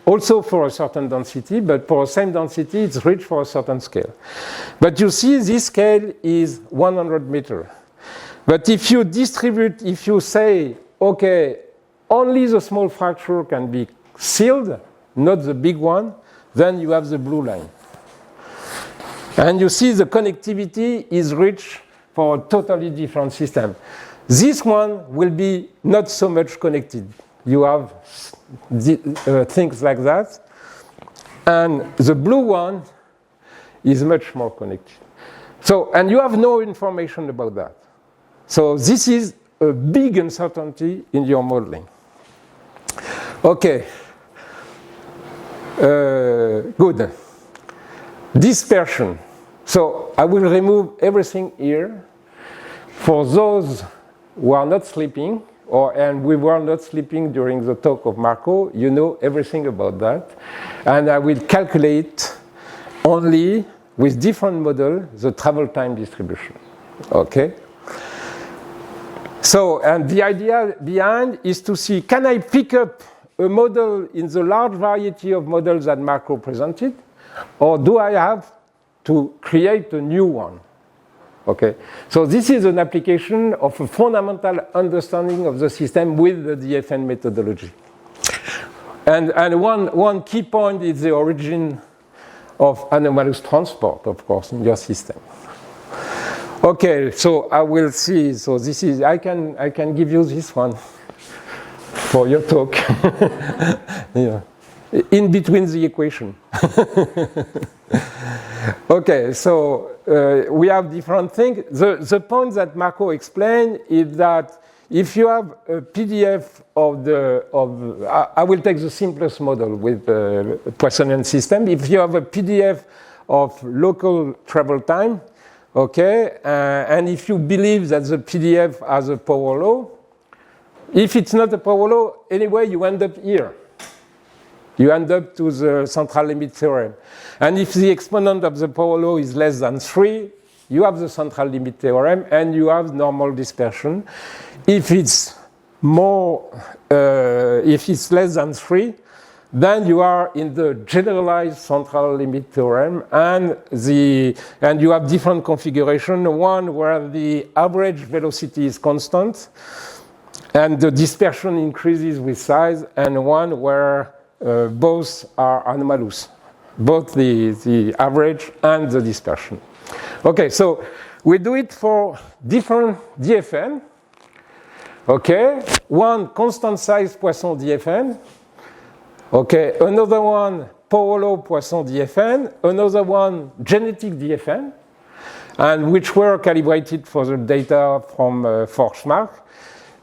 Also for a certain density, but for the same density, it's reached for a certain scale. But you see, this scale is 100 meters. But if you distribute, if you say, okay, only the small fracture can be sealed, not the big one, then you have the blue line. And you see the connectivity is reached for a totally different system. This one will be not so much connected. You have things like that. And the blue one is much more connected. So, and you have no information about that. So this is a big uncertainty in your modeling. Okay. Good. Dispersion. So I will remove everything here. For those who are not sleeping, and we were not sleeping during the talk of Marco, you know everything about that. And I will calculate only with different model the travel time distribution. Okay? So, and the idea behind is to see, can I pick up a model in the large variety of models that Marco presented, or do I have to create a new one? Okay, so this is an application of a fundamental understanding of the system with the DFN methodology. And one key point is the origin of anomalous transport, of course, in your system. Okay, so I will see. So this is I can give you this one for your talk. Yeah. In between the equation. Okay, so we have different things. The point that Marco explained is that if you have a PDF I will take the simplest model with the Poissonian system. If you have a PDF of local travel time, okay, and if you believe that the PDF has a power law, if it's not a power law, anyway, you end up here. You end up to the central limit theorem. And if the exponent of the power law is less than 3, you have the central limit theorem and you have normal dispersion. If it's if it's less than 3, then you are in the generalized central limit theorem, and you have different configuration. One where the average velocity is constant and the dispersion increases with size, and one where both are anomalous, both the average and the dispersion. Okay, so we do it for different DFN. Okay, one constant size Poisson DFN. Okay, another one power law Poisson DFN. Another one genetic DFN, and which were calibrated for the data from Forsmark.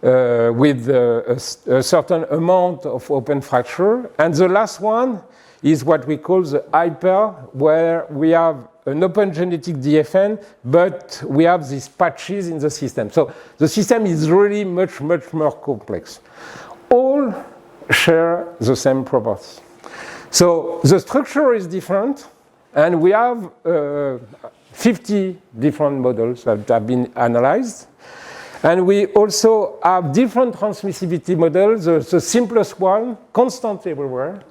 With a certain amount of open fracture. And the last one is what we call the hyper, where we have an open genetic DFN, but we have these patches in the system. So the system is really much, much more complex. All share the same properties. So the structure is different, and we have 50 different models that have been analyzed. And we also have different transmissivity models. The simplest one, constant everywhere.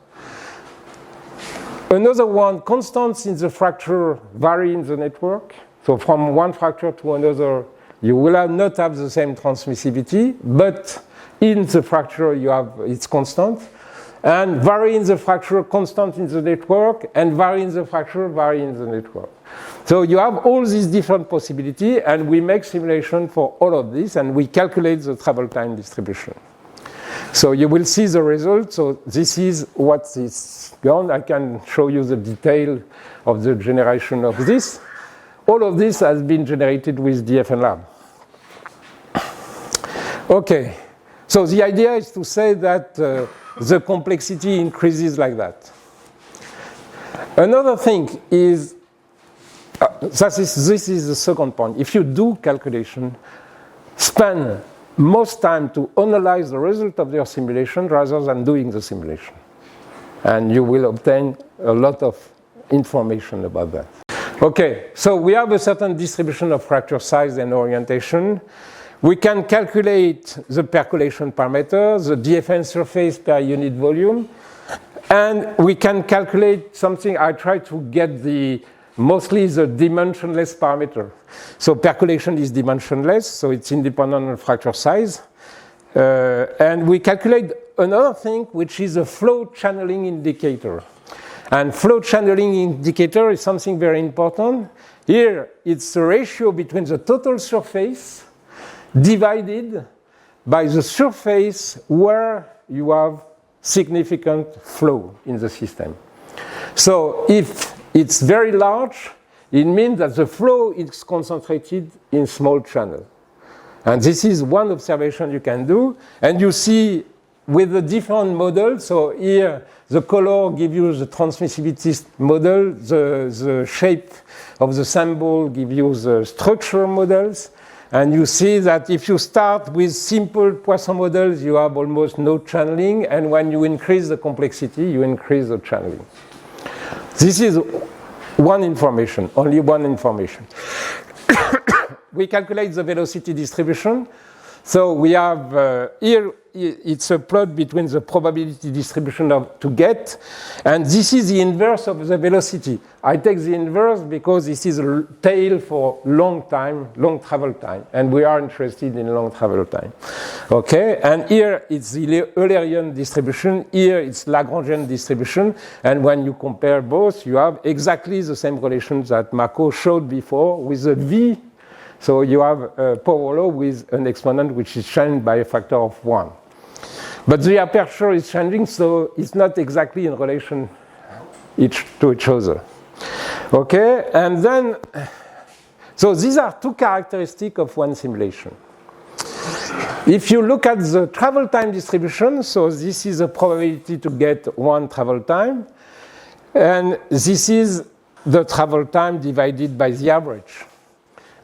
Another one, constants in the fracture vary in the network. So from one fracture to another, you will not have the same transmissivity, but in the fracture it's constant. And vary in the fracture, constant in the network, and vary in the fracture, vary in the network. So you have all these different possibilities, and we make simulation for all of this, and we calculate the travel time distribution. So you will see the result. So this is what is gone. I can show you the detail of the generation of this. All of this has been generated with DFN Lab. Okay, so the idea is to say that the complexity increases like that. Another thing is, this is the second point. If you do calculation, spend most time to analyze the result of your simulation rather than doing the simulation. And you will obtain a lot of information about that. Okay, so we have a certain distribution of fracture size and orientation. We can calculate the percolation parameter, the DFN surface per unit volume, and we can calculate something. I try to get mostly the dimensionless parameter. So percolation is dimensionless, so it's independent of fracture size. And we calculate another thing, which is a flow channeling indicator. And flow channeling indicator is something very important. Here, it's the ratio between the total surface divided by the surface where you have significant flow in the system. So if it's very large, it means that the flow is concentrated in small channel. And this is one observation you can do. And you see with the different models, so here the color gives you the transmissivity model, the shape of the symbol gives you the structure models. And you see that if you start with simple Poisson models, you have almost no channeling. And when you increase the complexity, you increase the channeling. This is one information, only one information. We calculate the velocity distribution. So we have here, it's a plot between the probability distribution to get, and this is the inverse of the velocity. I take the inverse because this is a tail for long time, long travel time, and we are interested in long travel time. Okay, and here it's the Eulerian distribution, here it's Lagrangian distribution, and when you compare both, you have exactly the same relations that Marco showed before with the V. So you have a power law with an exponent which is changed by a factor of 1. But the aperture is changing, so it's not exactly in relation to each other. Okay, and then, so these are two characteristics of one simulation. If you look at the travel time distribution, so this is a probability to get one travel time, and this is the travel time divided by the average.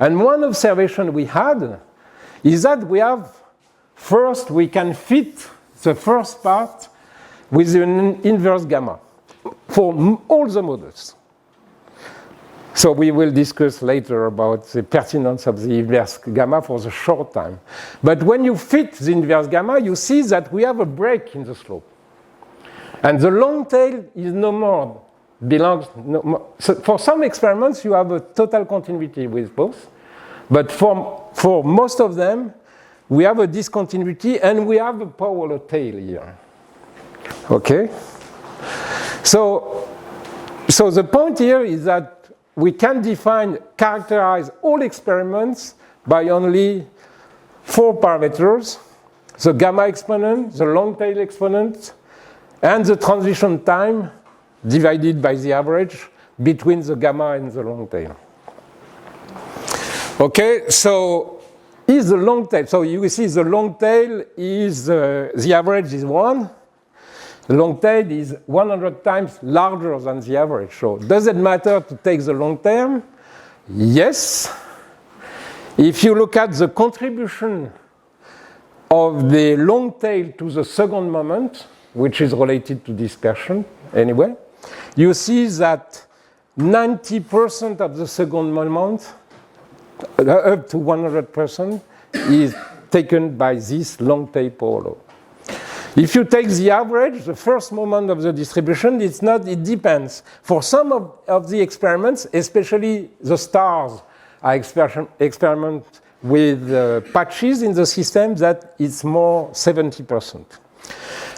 And one observation we had is that we have, first, we can fit the first part with an inverse gamma for all the models. So we will discuss later about the pertinence of the inverse gamma for the short time. But when you fit the inverse gamma, you see that we have a break in the slope. And the long tail is no more belongs. No more. So for some experiments, you have a total continuity with both. But for most of them, we have a discontinuity and we have a power tail here. Okay? So the point here is that we can characterize all experiments by only 4 parameters: the gamma exponent, the long tail exponent, and the transition time divided by the average between the gamma and the long tail. Okay, so is the long tail, so you see the long tail is, the average is 1. The long tail is 100 times larger than the average. So does it matter to take the long term? Yes. If you look at the contribution of the long tail to the second moment, which is related to dispersion anyway, you see that 90% of the second moment, up to 100%, is taken by this long tail power law. If you take the average, the first moment of the distribution, it depends. For some of the experiments, especially the stars, I experiment with patches in the system that it's more 70%.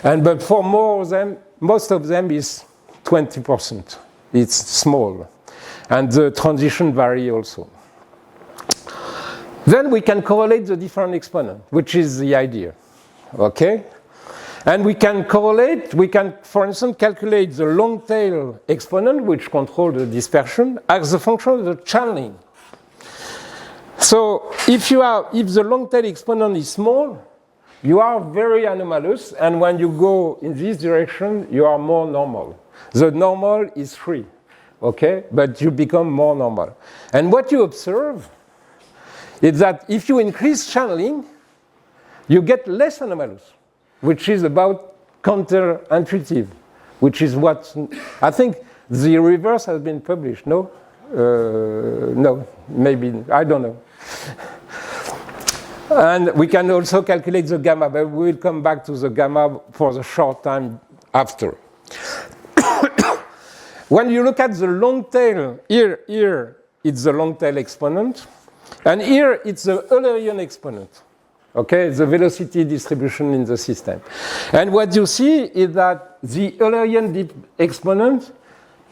But for more of them, most of them is 20%. It's small. And the transition vary also. Then we can correlate the different exponents, which is the idea. Okay? And we can correlate, for instance, calculate the long tail exponent, which controls the dispersion, as a function of the channeling. So if the long tail exponent is small, you are very anomalous, and when you go in this direction, you are more normal. The normal is 3, okay? But you become more normal. And what you observe is that if you increase channeling, you get less anomalous, which is about counterintuitive, which is what I think the reverse has been published. No? No, maybe, I don't know. And we can also calculate the gamma, but we will come back to the gamma for the short time after. When you look at the long tail, here it's the long tail exponent, and here it's the Eulerian exponent. Okay, the velocity distribution in the system. And what you see is that the Eulerian exponent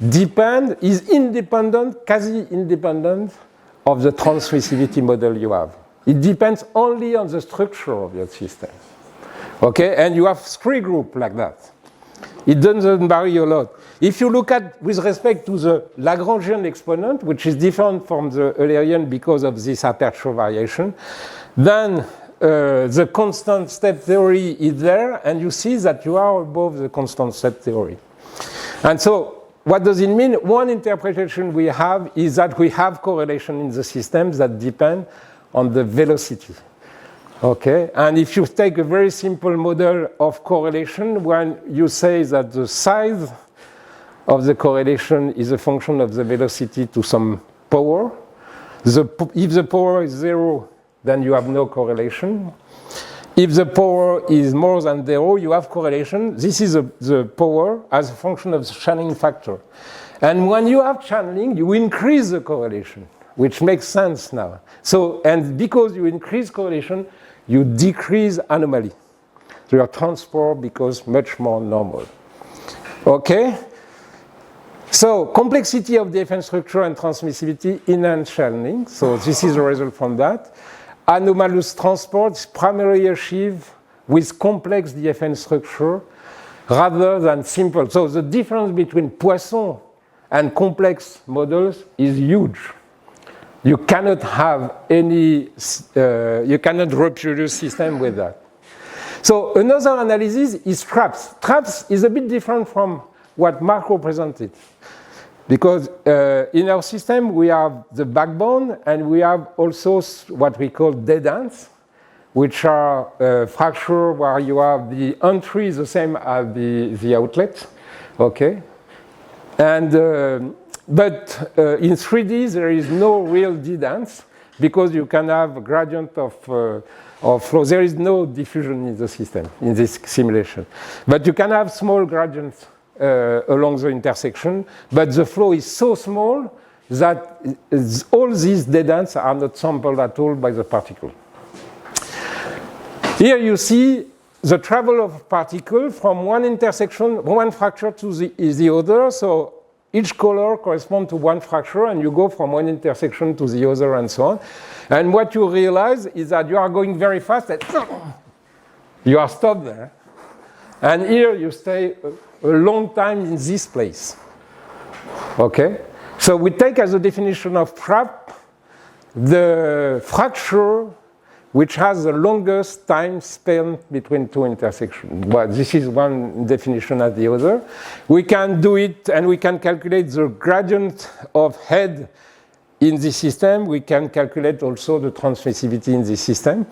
is independent, quasi-independent of the transmissivity model you have. It depends only on the structure of your system. Okay, and you have 3 groups like that. It doesn't vary a lot. If you look at, with respect to the Lagrangian exponent, which is different from the Eulerian because of this aperture variation, then the constant step theory is there, and you see that you are above the constant step theory. And so, what does it mean? One interpretation we have is that we have correlation in the systems that depend on the velocity. Okay, and if you take a very simple model of correlation, when you say that the size of the correlation is a function of the velocity to some power, if the power is 0, then you have no correlation. If the power is more than 0, you have correlation. This is the power as a function of the channeling factor. And when you have channeling, you increase the correlation, which makes sense now. So, and because you increase correlation, you decrease anomaly. So your transport becomes much more normal. Okay? So complexity of DFN structure and transmissivity in channeling. So this is the result from that. Anomalous transport is primarily achieved with complex DFN structure rather than simple. So the difference between Poisson and complex models is huge. You cannot have any, you cannot reproduce system with that. So another analysis is traps. Traps is a bit different from what Marco presented. Because in our system, we have the backbone, and we have also what we call dead ends, which are fracture where you have the entry is the same as the outlet, okay? And, but in 3D, there is no real dead ends because you can have a gradient of flow. There is no diffusion in the system, in this simulation. But you can have small gradients along the intersection, but the flow is so small that all these dead ends are not sampled at all by the particle. Here you see the travel of particle from one intersection, one fracture to the other. So each color corresponds to one fracture, and you go from one intersection to the other and so on. And what you realize is that you are going very fast, and you are stopped there. And here you stay a long time in this place. Okay? So we take as a definition of trap the fracture which has the longest time spent between two intersections. Well, this is one definition as the other. We can do it, and we can calculate the gradient of head in the system. We can calculate also the transmissivity in the system.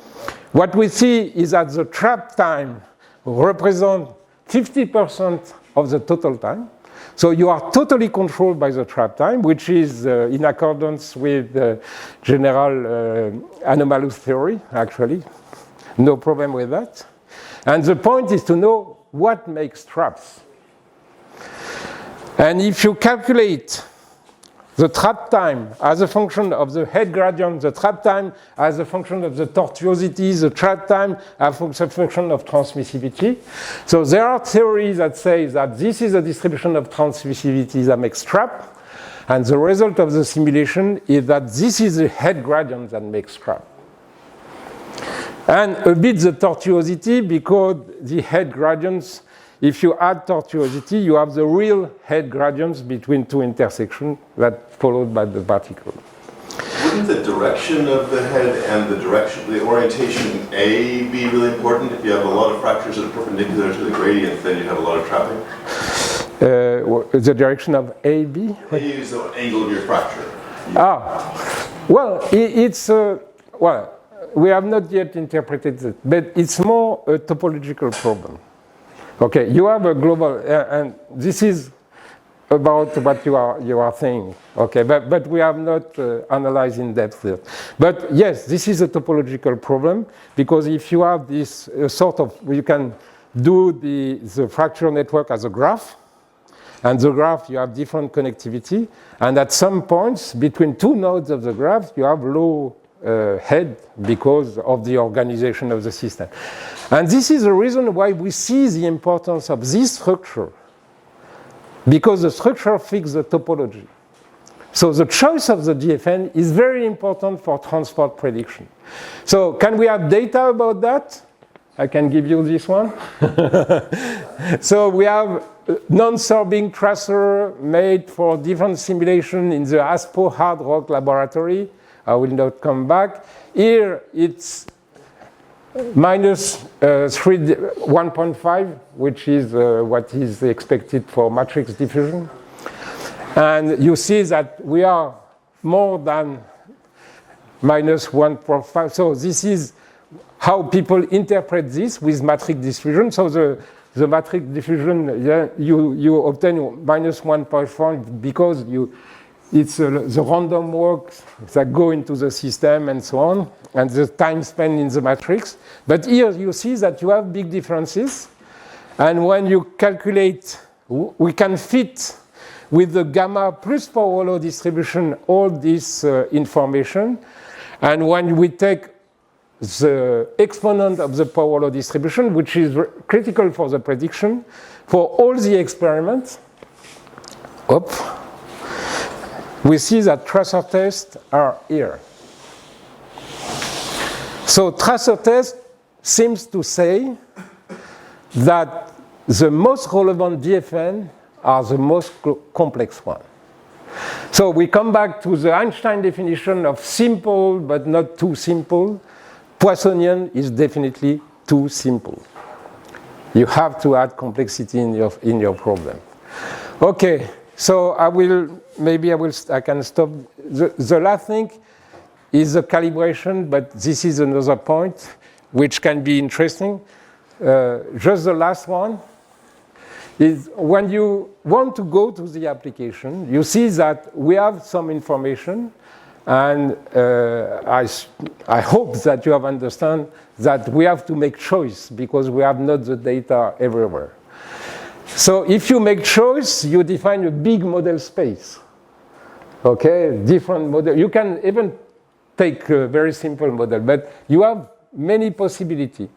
What we see is that the trap time represents 50% of the total time. So you are totally controlled by the trap time, which is in accordance with general anomalous theory, actually. No problem with that. And the point is to know what makes traps. And if you calculate the trap time as a function of the head gradient, the trap time as a function of the tortuosity, the trap time as a function of transmissivity. So there are theories that say that this is a distribution of transmissivity that makes trap, and the result of the simulation is that this is the head gradient that makes trap. And a bit the tortuosity, because the head gradients, if you add tortuosity, you have the real head gradients between two intersections that followed by the particle. Wouldn't the direction of the head and the direction, the orientation A be really important? If you have a lot of fractures that are perpendicular to the gradient, then you have a lot of trapping? The direction of AB? A is the angle of your fracture. Well, it's, well, we have not yet interpreted it, but it's more a topological problem. Okay, you have a global, and this is about what you are saying. Okay, but we have not analyzed in depth yet. But yes, this is a topological problem, because if you have this sort of, you can do the fracture network as a graph, and the graph you have different connectivity, and at some points between two nodes of the graph you have low head because of the organization of the system. And this is the reason why we see the importance of this structure, because the structure fixes the topology. So the choice of the DFN is very important for transport prediction. So can we have data about that? I can give you this one. So we have non-sorbing tracer made for different simulation in the ASPO hard rock laboratory. I will not come back. Here it's minus 1.5, which is what is expected for matrix diffusion. And you see that we are more than minus 1.5. So this is how people interpret this with matrix diffusion. So the matrix diffusion, yeah, you obtain minus 1.5 because it's the random walks that go into the system and so on, and the time spent in the matrix. But here you see that you have big differences. And when you calculate, we can fit with the gamma plus power law distribution all this information. And when we take the exponent of the power law distribution, which is critical for the prediction, for all the experiments, we see that tracer tests are here. So tracer test seems to say that the most relevant DFN are the most complex one. So we come back to the Einstein definition of simple but not too simple. Poissonian is definitely too simple. You have to add complexity in your problem. Okay, so I can stop. The last thing is the calibration, but this is another point which can be interesting. Just the last one is when you want to go to the application, you see that we have some information, and I hope that you have understand that we have to make choice because we have not the data everywhere. So if you make choice, you define a big model space. Okay, different model. You can even take a very simple model, but you have many possibilities.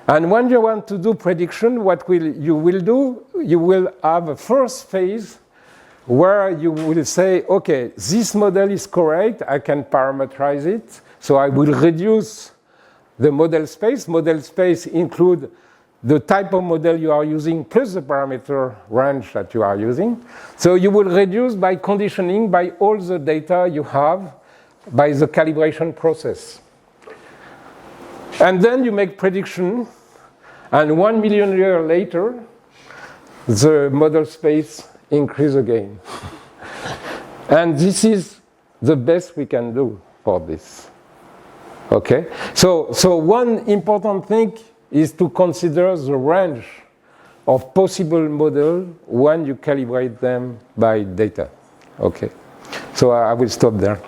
And when you want to do prediction, you will have a first phase where you will say, okay, this model is correct, I can parameterize it, so I will reduce the model space. Model space include the type of model you are using plus the parameter range that you are using. So you will reduce by conditioning by all the data you have by the calibration process. And then you make prediction, and 1 million years later, the model space increase again. And this is the best we can do for this. Okay? So one important thing is to consider the range of possible models when you calibrate them by data. Okay? So I will stop there.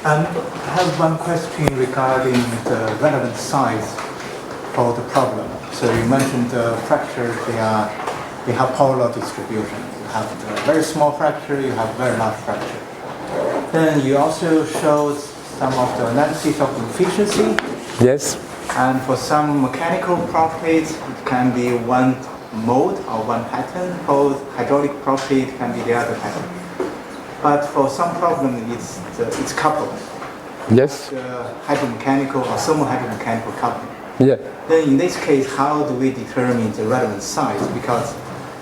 I have one question regarding the relevant size for the problem. So you mentioned the fractures, they have power law distribution. You have a very small fracture, you have very large fracture. Then you also showed some of the analysis of efficiency. Yes. And for some mechanical properties, it can be one mode or one pattern. For hydraulic property, it can be the other pattern. But for some problem, it's coupled. Yes. Hydromechanical or thermo-hydromechanical coupling. Yeah. Then in this case, how do we determine the relevant size? Because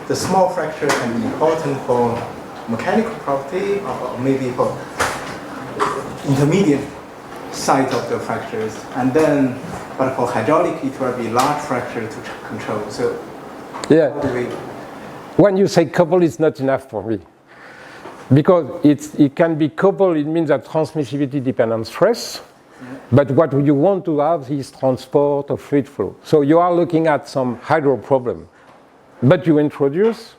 the small fracture can be important for mechanical property or maybe for intermediate size of the fractures. And then, but for hydraulic, it will be large fracture to control. So yeah. How do we? When you say couple, it's not enough for me. Because it can be coupled, it means that transmissivity depends on stress. But what you want to have is transport of fluid flow. So you are looking at some hydro problem. But you introduce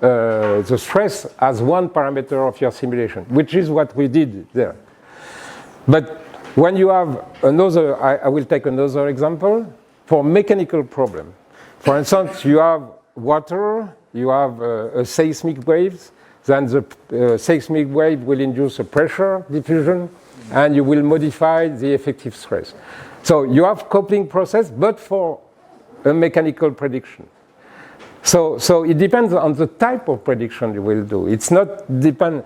the stress as one parameter of your simulation, which is what we did there. But when you have another, I will take another example, for mechanical problem. For instance, you have water, you have a seismic waves, then the seismic wave will induce a pressure diffusion, and you will modify the effective stress. So you have coupling process, but for a mechanical prediction. So it depends on the type of prediction you will do. It's not depend.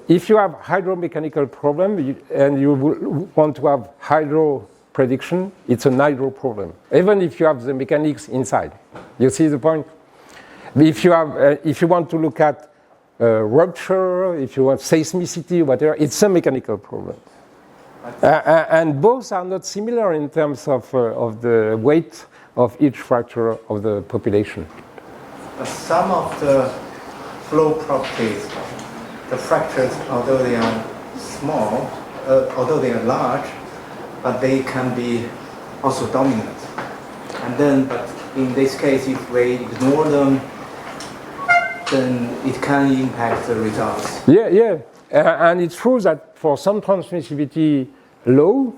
If you have hydromechanical problem and you want to have hydro prediction, it's an hydro problem. Even if you have the mechanics inside, you see the point. If you want to look at rupture, if you want seismicity, whatever, it's a mechanical problem. And both are not similar in terms of the weight of each fracture of the population. But some of the flow properties the fractures, although they are small, although they are large, but they can be also dominant. And then, but in this case, if we ignore them, then it can impact the results. Yeah. And it's true that for some transmissivity low,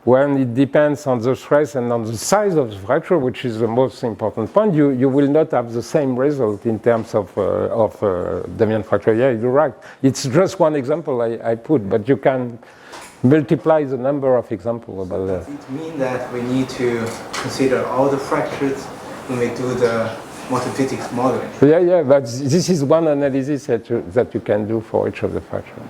when it depends on the stress and on the size of the fracture, which is the most important point, you will not have the same result in terms of deviant fracture. Yeah, you're right. It's just one example I put, but you can multiply the number of examples about that. Does it mean that we need to consider all the fractures when we do the multiphysics modeling? Yeah, but this is one analysis that you can do for each of the fractures.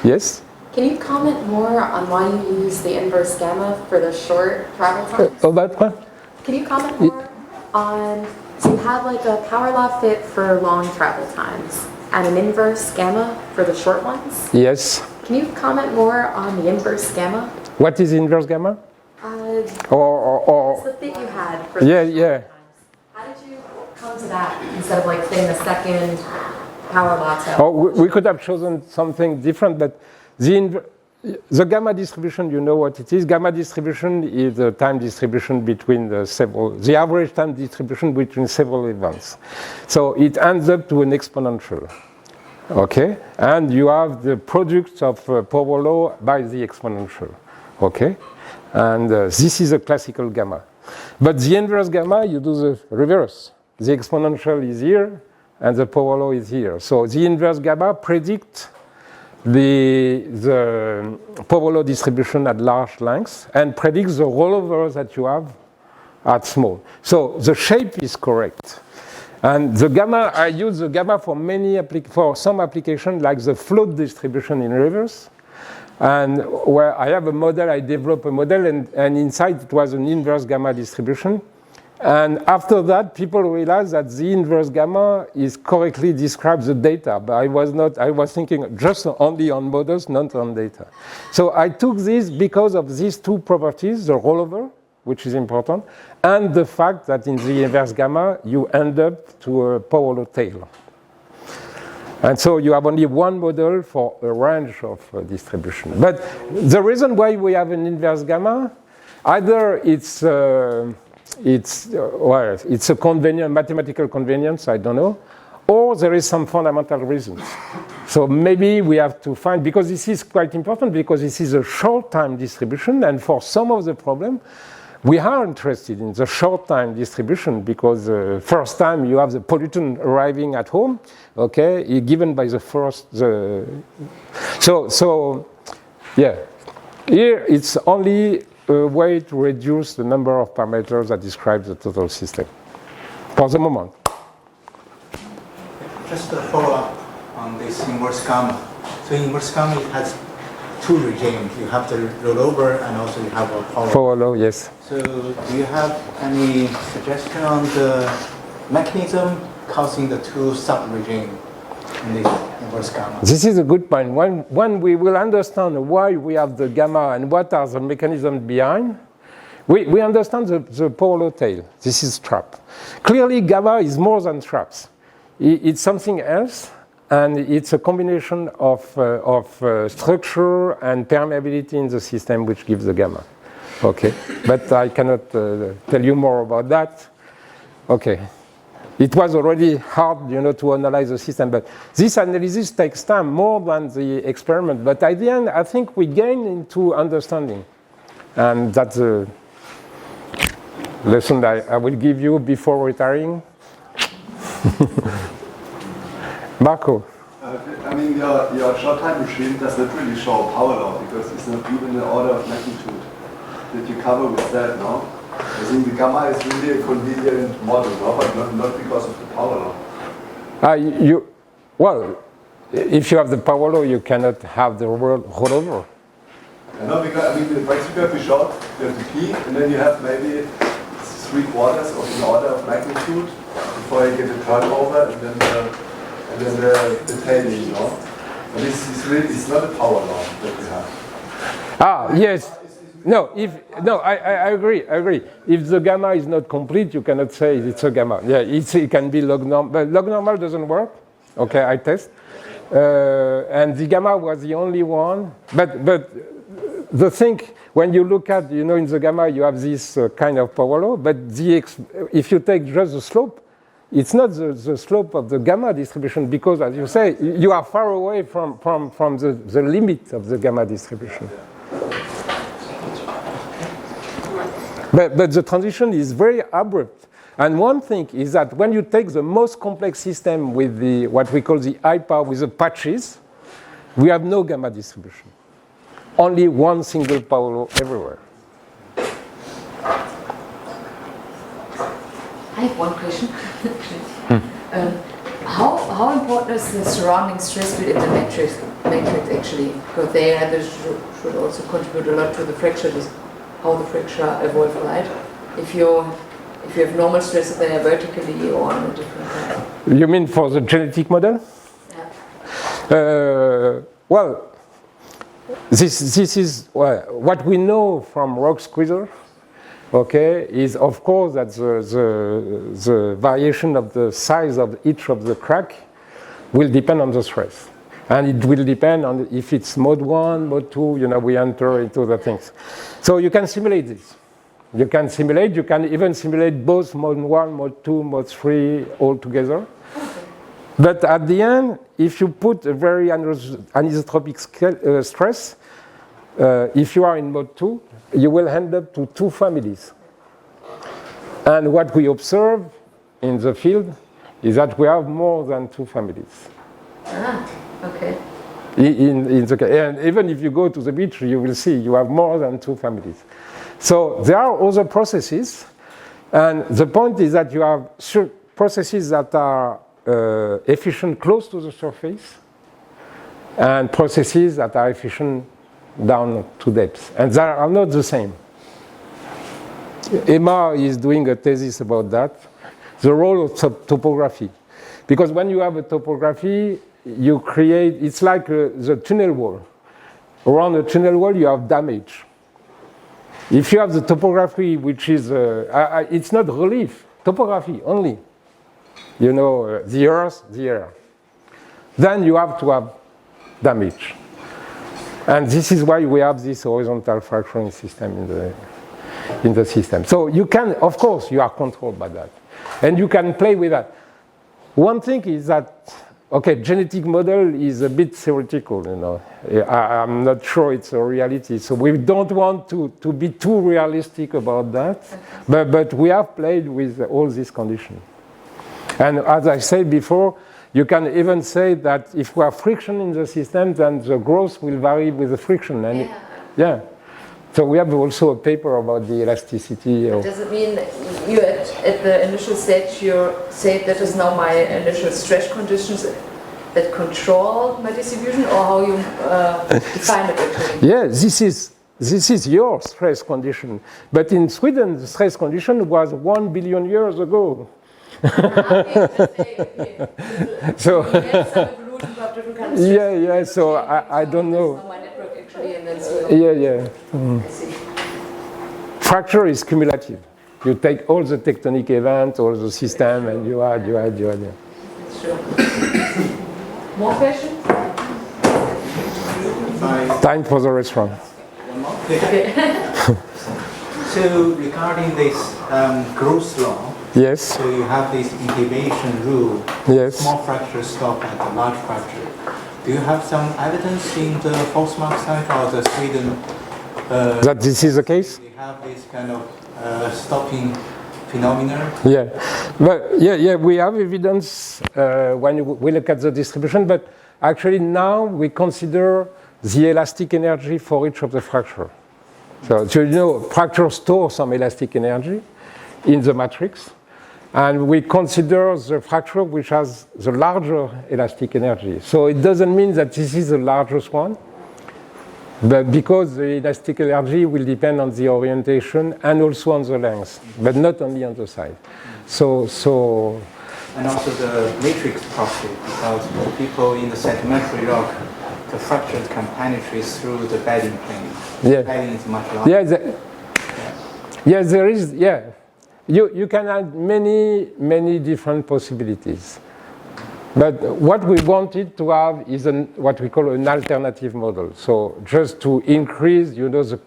Yes? Can you comment more on why you use the inverse gamma for the short travel times? About what? Can you comment more on, so you have like a power law fit for long travel times and an inverse gamma for the short ones? Yes. Can you comment more on the inverse gamma? What is inverse gamma? It's the fit you had for the short times. How did you come to that instead of like fitting the second power law tail? Oh, we could have chosen something different, but the gamma distribution, you know what it is. Gamma distribution is the time distribution between the average time distribution between several events. So it ends up to an exponential. Okay, and you have the product of power law by the exponential. Okay, and this is a classical gamma. But the inverse gamma, you do the reverse. The exponential is here, and the power law is here. So the inverse gamma predicts the power law distribution at large lengths and predicts the rollover that you have at small. So the shape is correct. And the gamma, I use the gamma for some applications like the float distribution in rivers. And where I have a model, I develop a model, and inside it was an inverse gamma distribution. And after that, people realized that the inverse gamma is correctly describes the data, but I was thinking just only on models, not on data. So I took this because of these two properties, the rollover, which is important, and the fact that in the inverse gamma, you end up to a power law tail. And so you have only one model for a range of distribution. But the reason why we have an inverse gamma, either it's a mathematical convenience, I don't know, or there is some fundamental reasons. So maybe we have to find, because this is quite important, because this is a short time distribution, and for some of the problem, we are interested in the short time distribution because first time you have the pollutant arriving at home, okay, given by the first. So yeah, here it's only a way to reduce the number of parameters that describe the total system for the moment. Just a follow-up on this inverse gamma. So inverse gamma, it has two regimes. You have the rollover and also you have a power law. Yes. So do you have any suggestion on the mechanism causing the two sub-regimes in this inverse gamma? This is a good point. When we will understand why we have the gamma and what are the mechanisms behind, we understand the power law tail. This is trap. Clearly, gamma is more than traps. It's something else, and it's a combination of structure and permeability in the system which gives the gamma. Okay, but I cannot tell you more about that. Okay. It was already hard, to analyze the system, but this analysis takes time more than the experiment. But at the end, I think we gain into understanding, and that's a lesson that I will give you before retiring. Marco. I mean, your short time machine does not really show power law because it's not even the order of magnitude that you cover with that, no? I think the gamma is really a convenient model, no? But not because of the power law. Well, if you have the power law, you cannot have the rollover. No, because in principle, you have the short, you have the peak, and then you have maybe 3/4 of an order of magnitude before you get the turnover, and then the tailing, you know. But it's not a power law that we have. Yes. I agree. If the gamma is not complete, you cannot say it's a gamma. Yeah, it can be log normal, but log normal doesn't work. Okay, I test. And the gamma was the only one. But the thing, when you look at, in the gamma, you have this kind of power law, but if you take just the slope, it's not the slope of the gamma distribution because, as you say, you are far away from the limit of the gamma distribution. But the transition is very abrupt. And one thing is that when you take the most complex system with what we call the high power with the patches, we have no gamma distribution. Only one single power law everywhere. I have one question. How important is the surrounding stress field in the matrix actually? Because they should also contribute a lot to the fracture, how the fracture evolved, right? If you have normal stresses, they are vertically or on a different way. You mean for the genetic model? Yeah. Well, this is what we know from rock squeezer. Okay, is of course that the variation of the size of each of the crack will depend on the stress. And it will depend on if it's mode 1, mode 2, we enter into the things. So you can simulate this. You can even simulate both mode 1, mode 2, mode 3 all together. But at the end, if you put a very anisotropic stress, if you are in mode 2, you will end up to 2 families. And what we observe in the field is that we have more than 2 families. Okay. And even if you go to the beach, you will see you have more than 2 families. So there are other processes, and the point is that you have processes that are efficient close to the surface, and processes that are efficient down to depth, and they are not the same. Emma is doing a thesis about that, the role of topography. Because when you have a topography, you create, it's like the tunnel wall. Around the tunnel wall, you have damage. If you have the topography, which is, it's not relief, topography only. The earth, the air. Then you have to have damage. And this is why we have this horizontal fracturing system in the system. So you can, of course, you are controlled by that. And you can play with that. One thing is that, okay, genetic model is a bit theoretical, I'm not sure it's a reality. So we don't want to be too realistic about that. But we have played with all these conditions. And as I said before, you can even say that if we have friction in the system, then the growth will vary with the friction. And yeah. So we have also a paper about the elasticity. Does it mean you at the initial stage you say that is now my initial stress conditions that control my distribution, or how you define it actually? Yeah, this is your stress condition. But in Sweden, the stress condition was 1 billion years ago. Okay. So we have some evolution of different kinds of stress. yeah. So I don't know. On my network actually, and then so Yeah. I see. Fracture is cumulative. You take all the tectonic events, all the system, and you add. Yeah. That's true. More questions? Time for the restaurant. One more? So regarding this growth law, Yes. so you have this incubation rule. Yes. Small fractures stop at the large fracture. Do you have some evidence in the Forsmark site or the Sweden? That this is the case? They have this kind of stopping phenomena. Yeah, but we have evidence when we look at the distribution, but actually now we consider the elastic energy for each of the fracture. So fracture stores some elastic energy in the matrix, and we consider the fracture which has the larger elastic energy. So it doesn't mean that this is the largest one, but because the elastic energy will depend on the orientation and also on the length, but not only on the side. So And also the matrix property, because for people in the sedimentary rock, the fractures can penetrate through the bedding plane. Yeah. The bedding is much larger. There is. You can add many different possibilities. But what we wanted to have is what we call an alternative model. So just to increase, the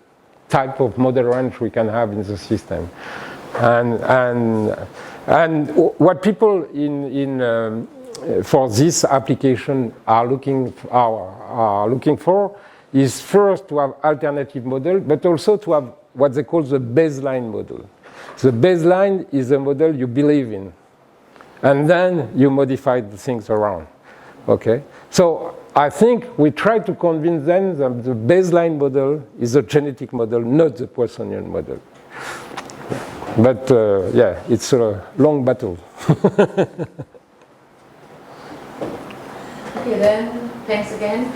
type of model range we can have in the system. And what people for this application are looking for is first to have alternative model, but also to have what they call the baseline model. The baseline is a model you believe in, and then you modify the things around. Okay? So I think we try to convince them that the baseline model is a genetic model, not the Poissonian model. But yeah, it's a long battle. Okay, then, thanks again.